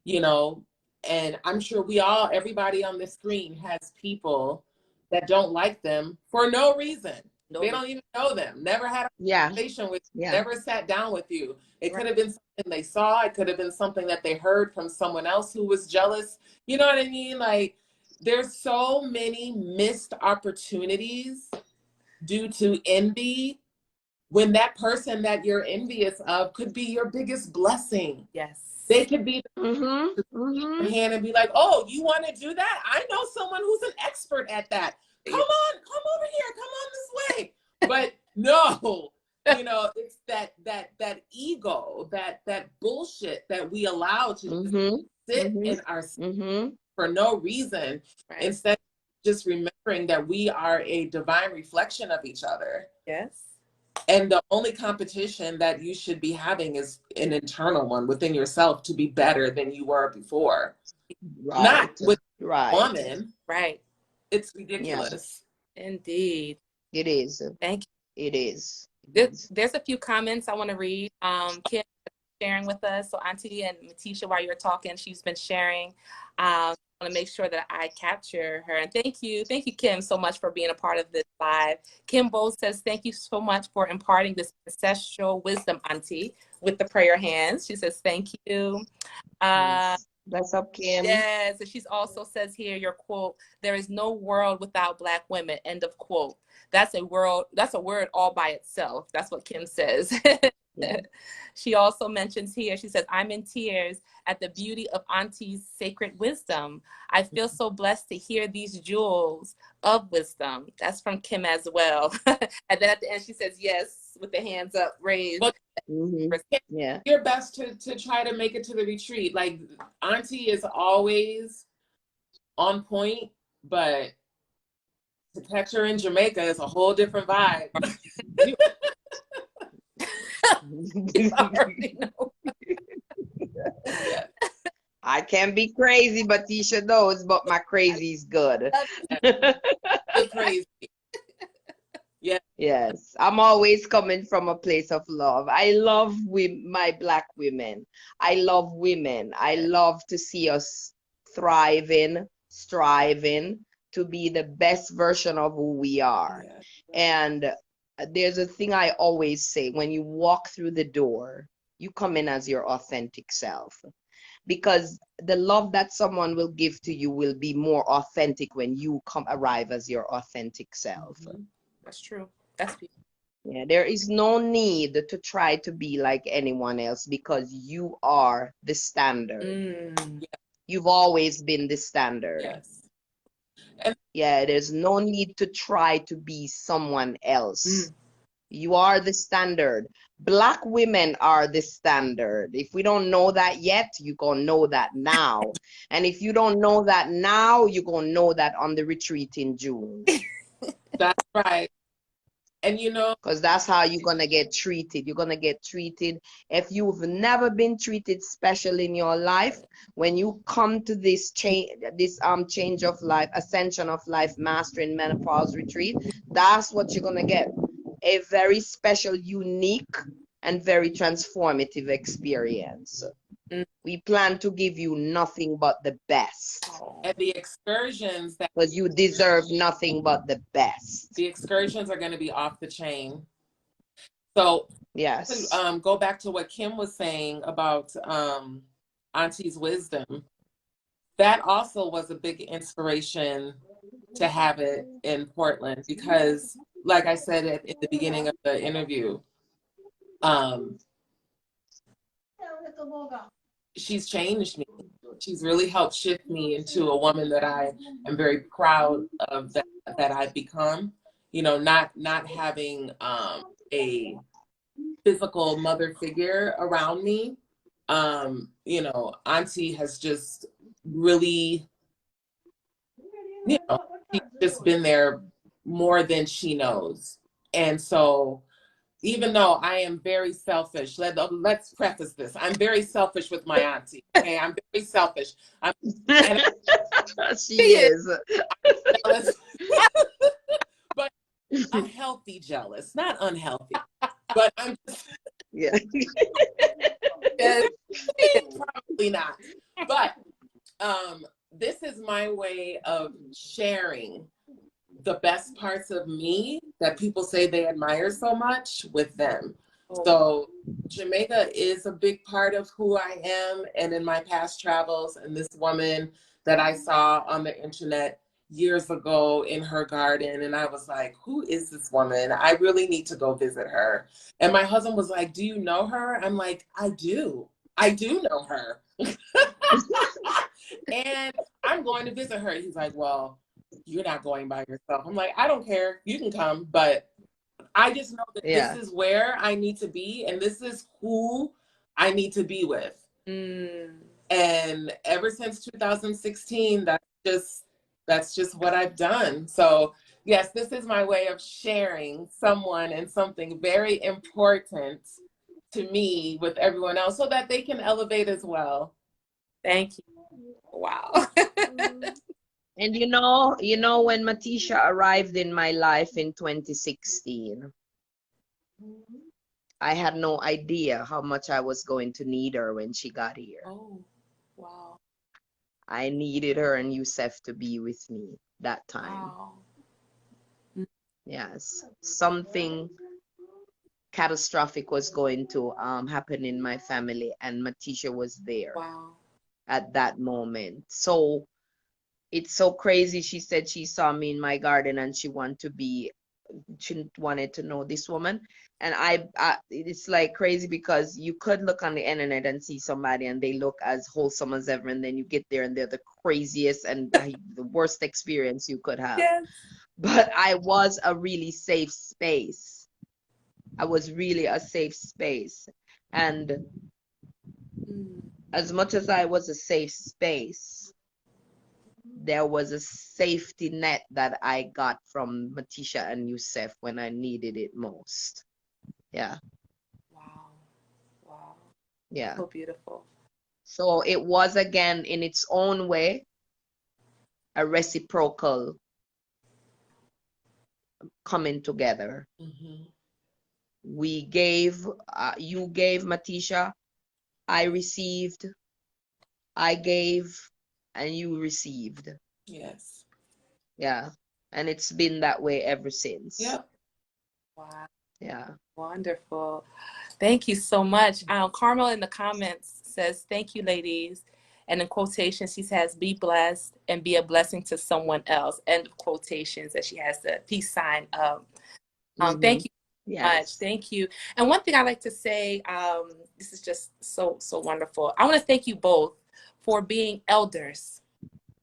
you know. And I'm sure everybody on the screen has people that don't like them for no reason. They don't even know them, never had a conversation with you, never sat down with you. It could have been something they saw. It could have been something that they heard from someone else who was jealous. You know what I mean? Like, there's so many missed opportunities due to envy, when that person that you're envious of could be your biggest blessing. Yes. They could be the hand and be like, oh, you want to do that? I know someone who's an expert at that. Come on, come over here. Come on this way. No, you know, it's that ego, that bullshit that we allow to just sit in our for no reason, instead of just remembering that we are a divine reflection of each other.
Yes.
And the only competition that you should be having is an internal one within yourself to be better than you were before. Not with a woman.
Right.
It's ridiculous.
Yeah. Indeed.
It is.
Thank you.
It is.
There's a few comments I want to read. Kim sharing with us. So Auntie and Maticia, while you're talking, she's been sharing. I want to make sure that I capture her. And thank you, Kim, so much for being a part of this live. Kim Bowles says, thank you so much for imparting this ancestral wisdom, Auntie, with the prayer hands. She says, thank you.
Bless up, Kim.
Yes, and she's also says here, your quote, there is no world without Black women, end of quote. That's a word all by itself. That's what Kim says. Yeah. She also mentions here, she says, I'm in tears at the beauty of Auntie's sacred wisdom. I feel so blessed to hear these jewels of wisdom. That's from Kim as well. And then at the end, she says, yes, with the hands up raised.
But,
yeah.
Your best to try to make it to the retreat. Like, Auntie is always on point, but to catch her in Jamaica is a whole different vibe.
I can be crazy, but Tisha knows, but my crazy is good.
Crazy. Yeah.
Yes, I'm always coming from a place of love. I love my Black women. I love women. I love to see us thriving, striving to be the best version of who we are. Yeah. And there's a thing I always say, when you walk through the door, you come in as your authentic self, because the love that someone will give to you will be more authentic when you arrive as your authentic self.
That's true. That's beautiful.
Yeah, there is no need to try to be like anyone else, because you are the standard. You've always been the standard.
Yes.
Yeah, there's no need to try to be someone else. You are the standard. Black women are the standard. If we don't know that yet, you're going to know that now. And if you don't know that now, you're going to know that on the retreat in June.
That's right. And you know,
because that's how you're going to get treated. You're going to get treated. If you've never been treated special in your life, when you come to this change of life, ascension of life, mastering menopause retreat, that's what you're going to get. A very special, unique, and very transformative experience. We plan to give you nothing but the best.
And the excursions,
because you deserve nothing but the best.
The excursions are going to be off the chain. So
yes,
go back to what Kim was saying about Auntie's wisdom. That also was a big inspiration to have it in Portland, because, like I said at the beginning of the interview, she's changed me. She's really helped shift me into a woman that I am very proud of, that I've become. You know, not having a physical mother figure around me. You know, Auntie has just really, you know, she's just been there more than she knows. And so, even though I am very selfish, let's preface this. I'm very selfish with my auntie. Okay, I'm very selfish.
She is.
I'm jealous. But I'm healthy jealous, not unhealthy. But I'm just,
yeah.
Probably not. But this is my way of sharing the best parts of me that people say they admire so much with them. So Jamaica is a big part of who I am, and in my past travels, and this woman that I saw on the internet years ago in her garden, and I was like, who is this woman? I really need to go visit her. And my husband was like, do you know her? I'm like, I do know her. And I'm going to visit her. He's like, well, you're not going by yourself. I'm like, I don't care. You can come, but I just know that
Yeah.
this is where I need to be, and this is who I need to be with. And ever since 2016, that's just what I've done. So yes, this is my way of sharing someone and something very important to me with everyone else so that they can elevate as well.
Thank you. Wow.
And you know, when Maticia arrived in my life in 2016, I had no idea how much I was going to need her when she got here.
Oh, wow.
I needed her and Yusef to be with me that time.
Wow.
Yes, something catastrophic was going to happen in my family, and Maticia was there.
Wow.
At that moment. So it's so crazy. She said she saw me in my garden and she wanted to know this woman. And it's like crazy because you could look on the internet and see somebody and they look as wholesome as ever, and then you get there and they're the craziest and the worst experience you could have.
Yes.
But I was a really safe space. I was really a safe space. And as much as I was a safe space, there was a safety net that I got from Maticia and Yusef when I needed it most. Yeah.
Wow. Wow.
Yeah.
So beautiful.
So it was, again, in its own way, a reciprocal coming together. We gave, you gave, Maticia, I received, I gave, and you received.
Yes.
Yeah. And it's been that way ever since.
Yep.
Wow.
Yeah.
Wonderful. Thank you so much. Carmel in the comments says, thank you, ladies. And in quotations, she says, be blessed and be a blessing to someone else. End of quotations, that she has the peace sign up. Thank you so much. Thank you. And one thing I like to say, this is just so wonderful. I want to thank you both for being elders.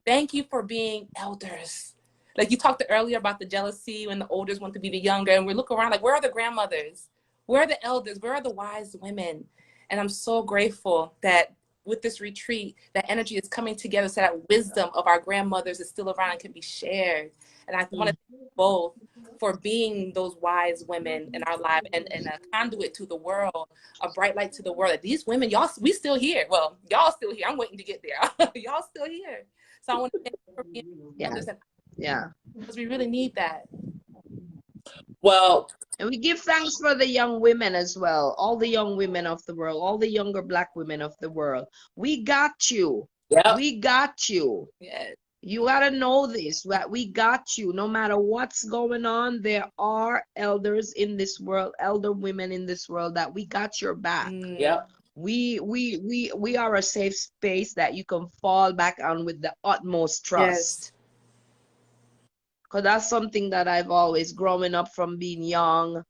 Thank you for being elders. Like you talked earlier about the jealousy when the elders want to be the younger, and we look around like, where are the grandmothers? Where are the elders? Where are the wise women? And I'm so grateful that with this retreat, that energy is coming together so that wisdom of our grandmothers is still around and can be shared. And I want to thank you both for being those wise women in our life and a conduit to the world, a bright light to the world. That these women, we still here. Well, y'all still here. I'm waiting to get there. Y'all still here. So I want to thank you for being elders.
Yeah.
Because we really need that.
Well,
and we give thanks for the young women as well. All the young women of the world, all the younger Black women of the world. We got you.
Yep.
We got you.
Yes.
You got to know this, that we got you. No matter what's going on, there are elders in this world, elder women in this world, that we got your back.
Yep.
We are a safe space that you can fall back on with the utmost trust.
Yes.
Because that's something that I've always, growing up from being young,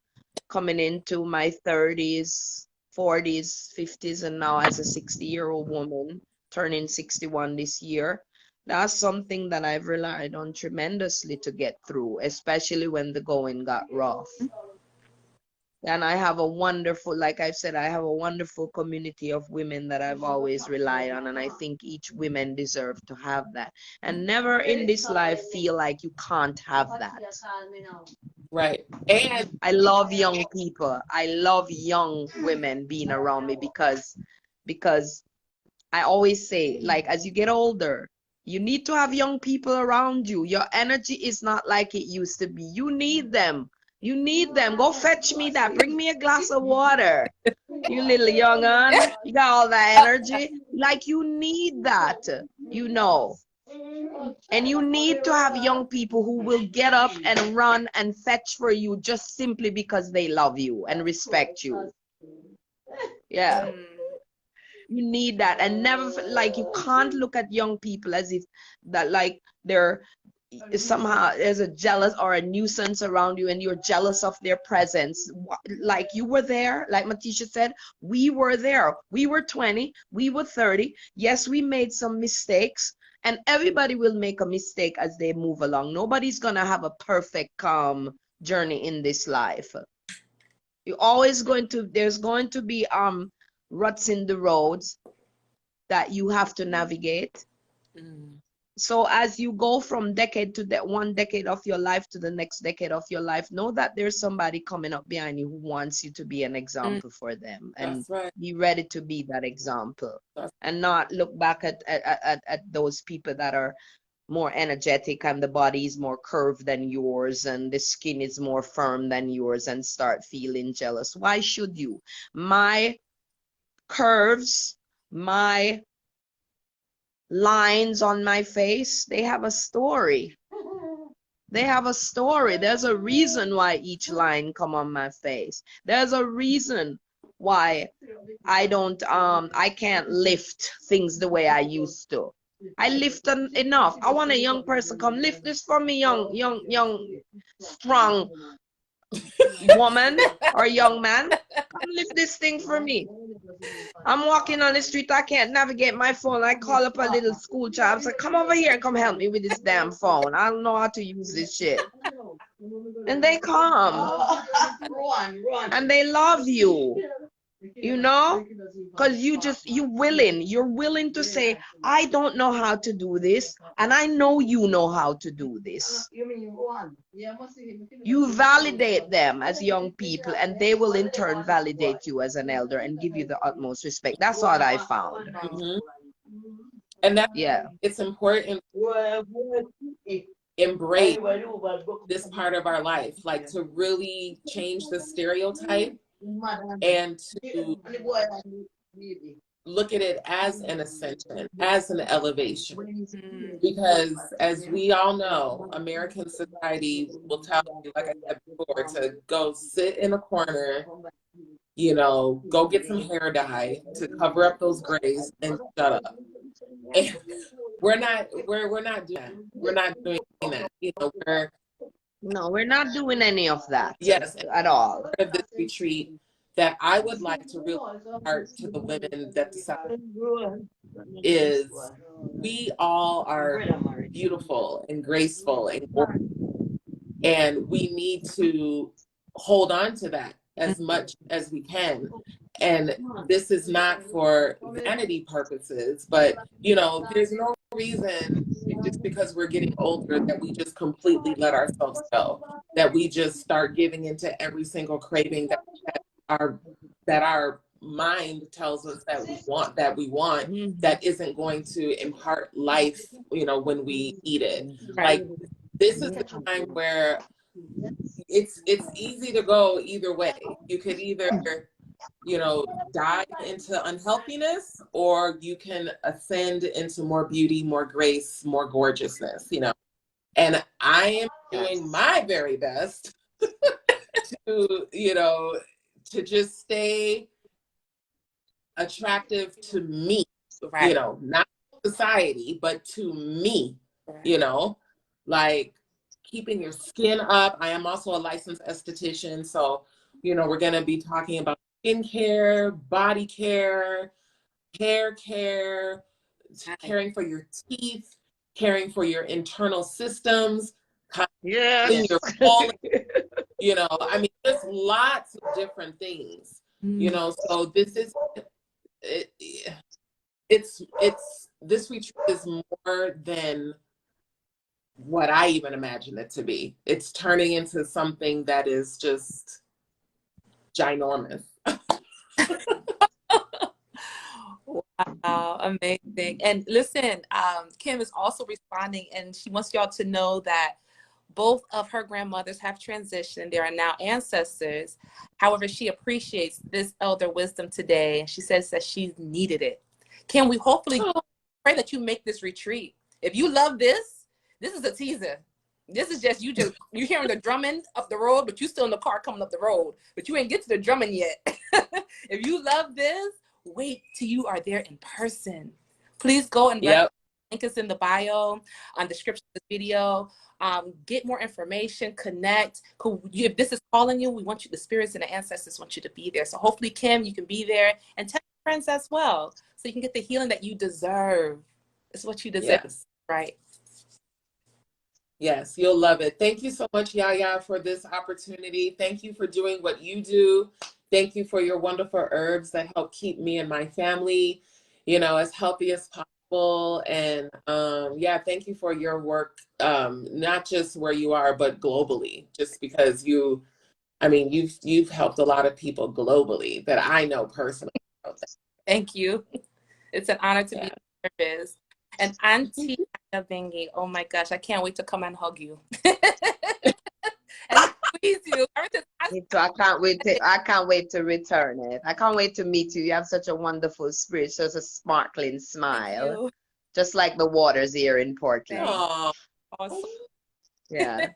coming into my 30s, 40s, 50s, and now as a 60-year-old woman, turning 61 this year. That's something that I've relied on tremendously to get through, especially when the going got rough. And I have a wonderful, like I've said, I have a wonderful community of women that I've always relied on. And I think each woman deserves to have that. And never in this life feel like you can't have that.
Right. And
I love young people. I love young women being around me because I always say, like, as you get older, you need to have young people around you. Your energy is not like it used to be. You need them. You need them. Go fetch me that. Bring me a glass of water. You little young un. You got all that energy. Like, you need that, you know. And you need to have young people who will get up and run and fetch for you just simply because they love you and respect you. Yeah. You need that. And never, like, you can't look at young people as if that, like, they're somehow there's a jealous or a nuisance around you and you're jealous of their presence. Like, you were there, like Maticia said, we were there. We were 20, we were 30. Yes, we made some mistakes, and everybody will make a mistake as they move along. Nobody's gonna have a perfect journey in this life. You're always going to, there's going to be ruts in the roads that you have to navigate. So as you go from decade to that one decade of your life to the next decade of your life, know that there's somebody coming up behind you who wants you to be an example for them, and
That's right.
be ready to be that example, and not look back at those people that are more energetic and the body is more curved than yours and the skin is more firm than yours and start feeling jealous. Why should you? My curves, my lines on my face, they have a story. They have a story. There's a reason why each line come on my face. There's a reason why I can't lift things the way I used to. I lift enough. I want a young person come lift this for me, young, strong woman or young man. Come lift this thing for me. I'm walking on the street, I can't navigate my phone. I call up a little school child. I say, come over here and come help me with this damn phone. I don't know how to use this shit. And they come. And they love you. You know? Because you're willing to say, I don't know how to do this, and I know you know how to do this. You validate them as young people, and they will in turn validate you as an elder and give you the utmost respect. That's what I found.
And that,
yeah,
it's important to embrace this part of our life, like to really change the stereotype and to look at it as an ascension, as an elevation. Because as we all know, American society will tell you, like I said before, to go sit in a corner, you know, go get some hair dye to cover up those grays and shut up. And we're not doing that. We're not doing that. You know,
we're not doing any of that.
Yes,
at all.
Part of this retreat that I would like to really impart to the women that decide is we all are beautiful and graceful and gorgeous, and we need to hold on to that as much as we can. And this is not for vanity purposes, but you know, there's no reason just because we're getting older that we just completely let ourselves go, that we just start giving into every single craving that our mind tells us that we want that isn't going to impart life, you know, when we eat it. Like, this is the time where it's easy to go either way. You could either, you know, dive into unhealthiness, or you can ascend into more beauty, more grace, more gorgeousness, you know. And I am doing my very best to, you know, to just stay attractive to me, you know, not society, but to me, you know, like keeping your skin up. I am also a licensed esthetician, so, you know, we're going to be talking about skincare, body care, hair care, caring for your teeth, caring for your internal systems,
yes,
your colon, you know, I mean, there's lots of different things, you know, so this is, this retreat is more than what I even imagined it to be. It's turning into something that is just ginormous.
Wow, amazing. And listen, Kim is also responding, and she wants y'all to know that both of her grandmothers have transitioned. They are now ancestors. However, she appreciates this elder wisdom today, and she says that she's needed it. Kim, we hopefully pray that you make this retreat. If you love this is a teaser. This is just you hearing the drumming up the road, but you still in the car coming up the road, but you ain't get to the drumming yet. If you love this, wait till you are there in person. Please go and link us in the bio, on description of this video. Get more information, connect. If this is calling you, we want you, the spirits and the ancestors want you to be there. So hopefully, Kim, you can be there, and tell your friends as well, so you can get the healing that you deserve. It's what you deserve, right?
Yes, you'll love it. Thank you so much, Yaya, for this opportunity. Thank you for doing what you do. Thank you for your wonderful herbs that help keep me and my family, as healthy as possible. And yeah, thank you for your work, not just where you are, but globally, just because you've helped a lot of people globally that I know personally.
Thank you. It's an honor to be in service. And Auntie Bengi, oh my gosh, I can't wait to come and hug you. And squeeze you.
Me too. I can't wait to return it. I can't wait to meet you. You have such a wonderful spirit, such a sparkling smile. Just like the waters here in Portland.
Aww.
Awesome.
Yeah.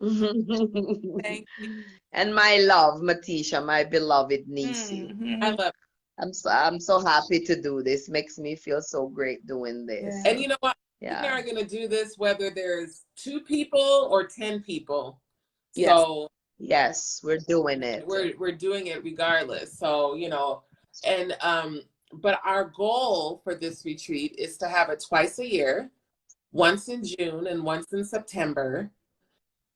Thank you.
And my love, Maticia, my beloved niecey.
I love it.
I'm so happy to do this. Makes me feel so great doing this.
Yeah.
And you know what?
Yeah.
We are going to do this whether there's 2 people or 10 people.
Yes.
So
yes, we're doing it.
We're doing it regardless. So, and but our goal for this retreat is to have it twice a year, once in June and once in September.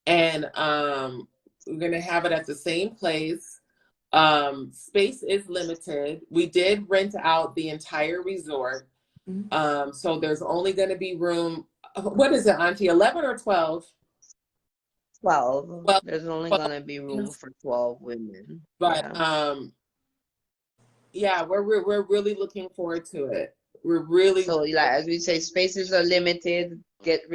And we're going to have it at the same place. Space is limited. We did rent out the entire resort. So there's only going to be room. What is it, Auntie? 11 or 12?
12.
Well,
there's only going to be room for 12 women.
But yeah, we're really looking forward to it. We're really
as we say, spaces are limited. Get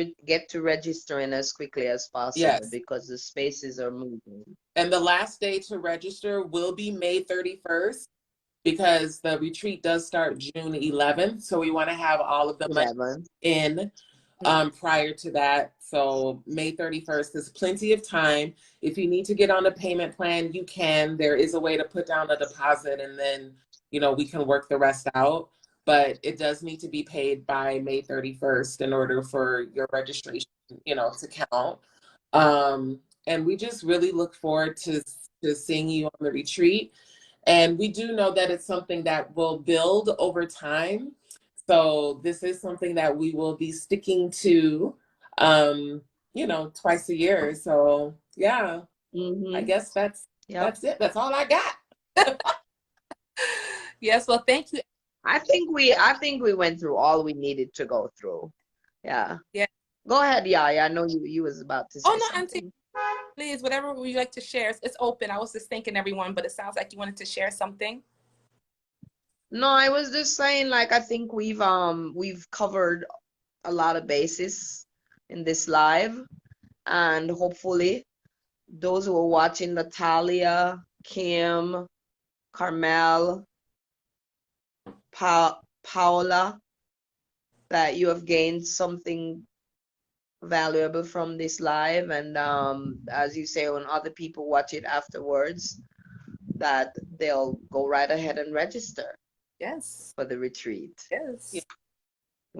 to registering as quickly as possible because the spaces are moving.
And the last day to register will be May 31st because the retreat does start June 11th. So we want to have all of the money in prior to that. So May 31st is plenty of time. If you need to get on a payment plan, you can. There is a way to put down a deposit and then, we can work the rest out. But it does need to be paid by May 31st in order for your registration, to count. And we just really look forward to seeing you on the retreat. And we do know that it's something that will build over time. So this is something that we will be sticking to, twice a year. So yeah, I guess that's it. That's all I got.
Yes, well, thank you.
I think we went through all we needed to go through. Yeah.
Yeah.
Go ahead, Yaya. I know you was about to say
no,
something.
Auntie, please, whatever you like to share. It's open. I was just thanking everyone, but it sounds like you wanted to share something.
No, I was just saying, I think we've covered a lot of bases in this live, and hopefully those who are watching, Natalia, Kim, Carmel, Paola, that you have gained something valuable from this live, and as you say, when other people watch it afterwards, that they'll go right ahead and register for the retreat.
Yes.
You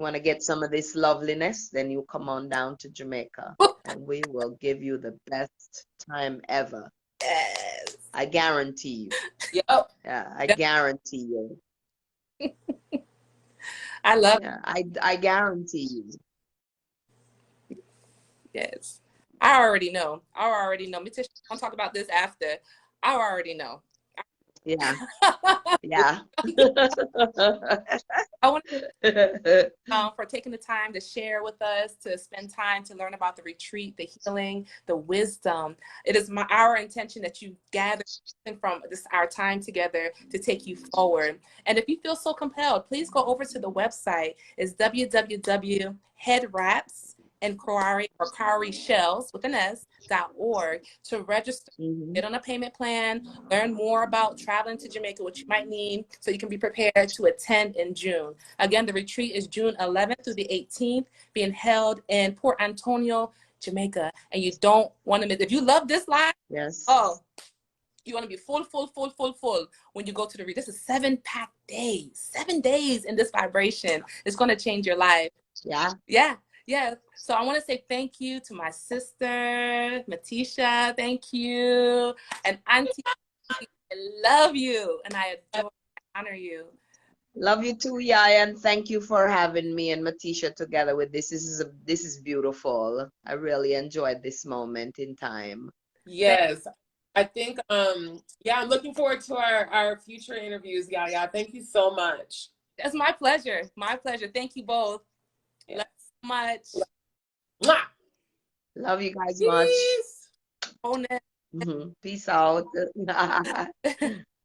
want to get some of this loveliness, then you come on down to Jamaica and we will give you the best time ever.
Yes.
I guarantee you.
Yep.
Yeah, I guarantee you.
I love
I guarantee you.
Yes. I already know. Maticia, I'll talk about this after. I already know.
Yeah. Yeah.
I want to for taking the time to share with us, to spend time to learn about the retreat, the healing, the wisdom. It is our intention that you gather from our time together to take you forward. And if you feel so compelled, please go over to the website. It's www.headwraps and cowrie shells with an S.org to register, get on a payment plan, learn more about traveling to Jamaica, what you might need, so you can be prepared to attend in June. Again, the retreat is June 11th through the 18th, being held in Port Antonio, Jamaica. And you don't want to miss. If you love this live, you want to be full when you go to the retreat. This is 7-packed days, 7 days in this vibration. It's going to change your life. Yeah. So I want to say thank you to my sister, Maticia. Thank you. And Auntie, I love you. And I adore and honor you.
Love you too, Yaya, and thank you for having me and Maticia together with this. This is beautiful. I really enjoyed this moment in time.
Yes. I think yeah, I'm looking forward to our future interviews, Yaya. Thank you so much.
It's my pleasure. My pleasure. Thank you both.
Yeah.
Love you so much.
Mwah!
Love you guys much.
Peace.
Own it.
Peace out.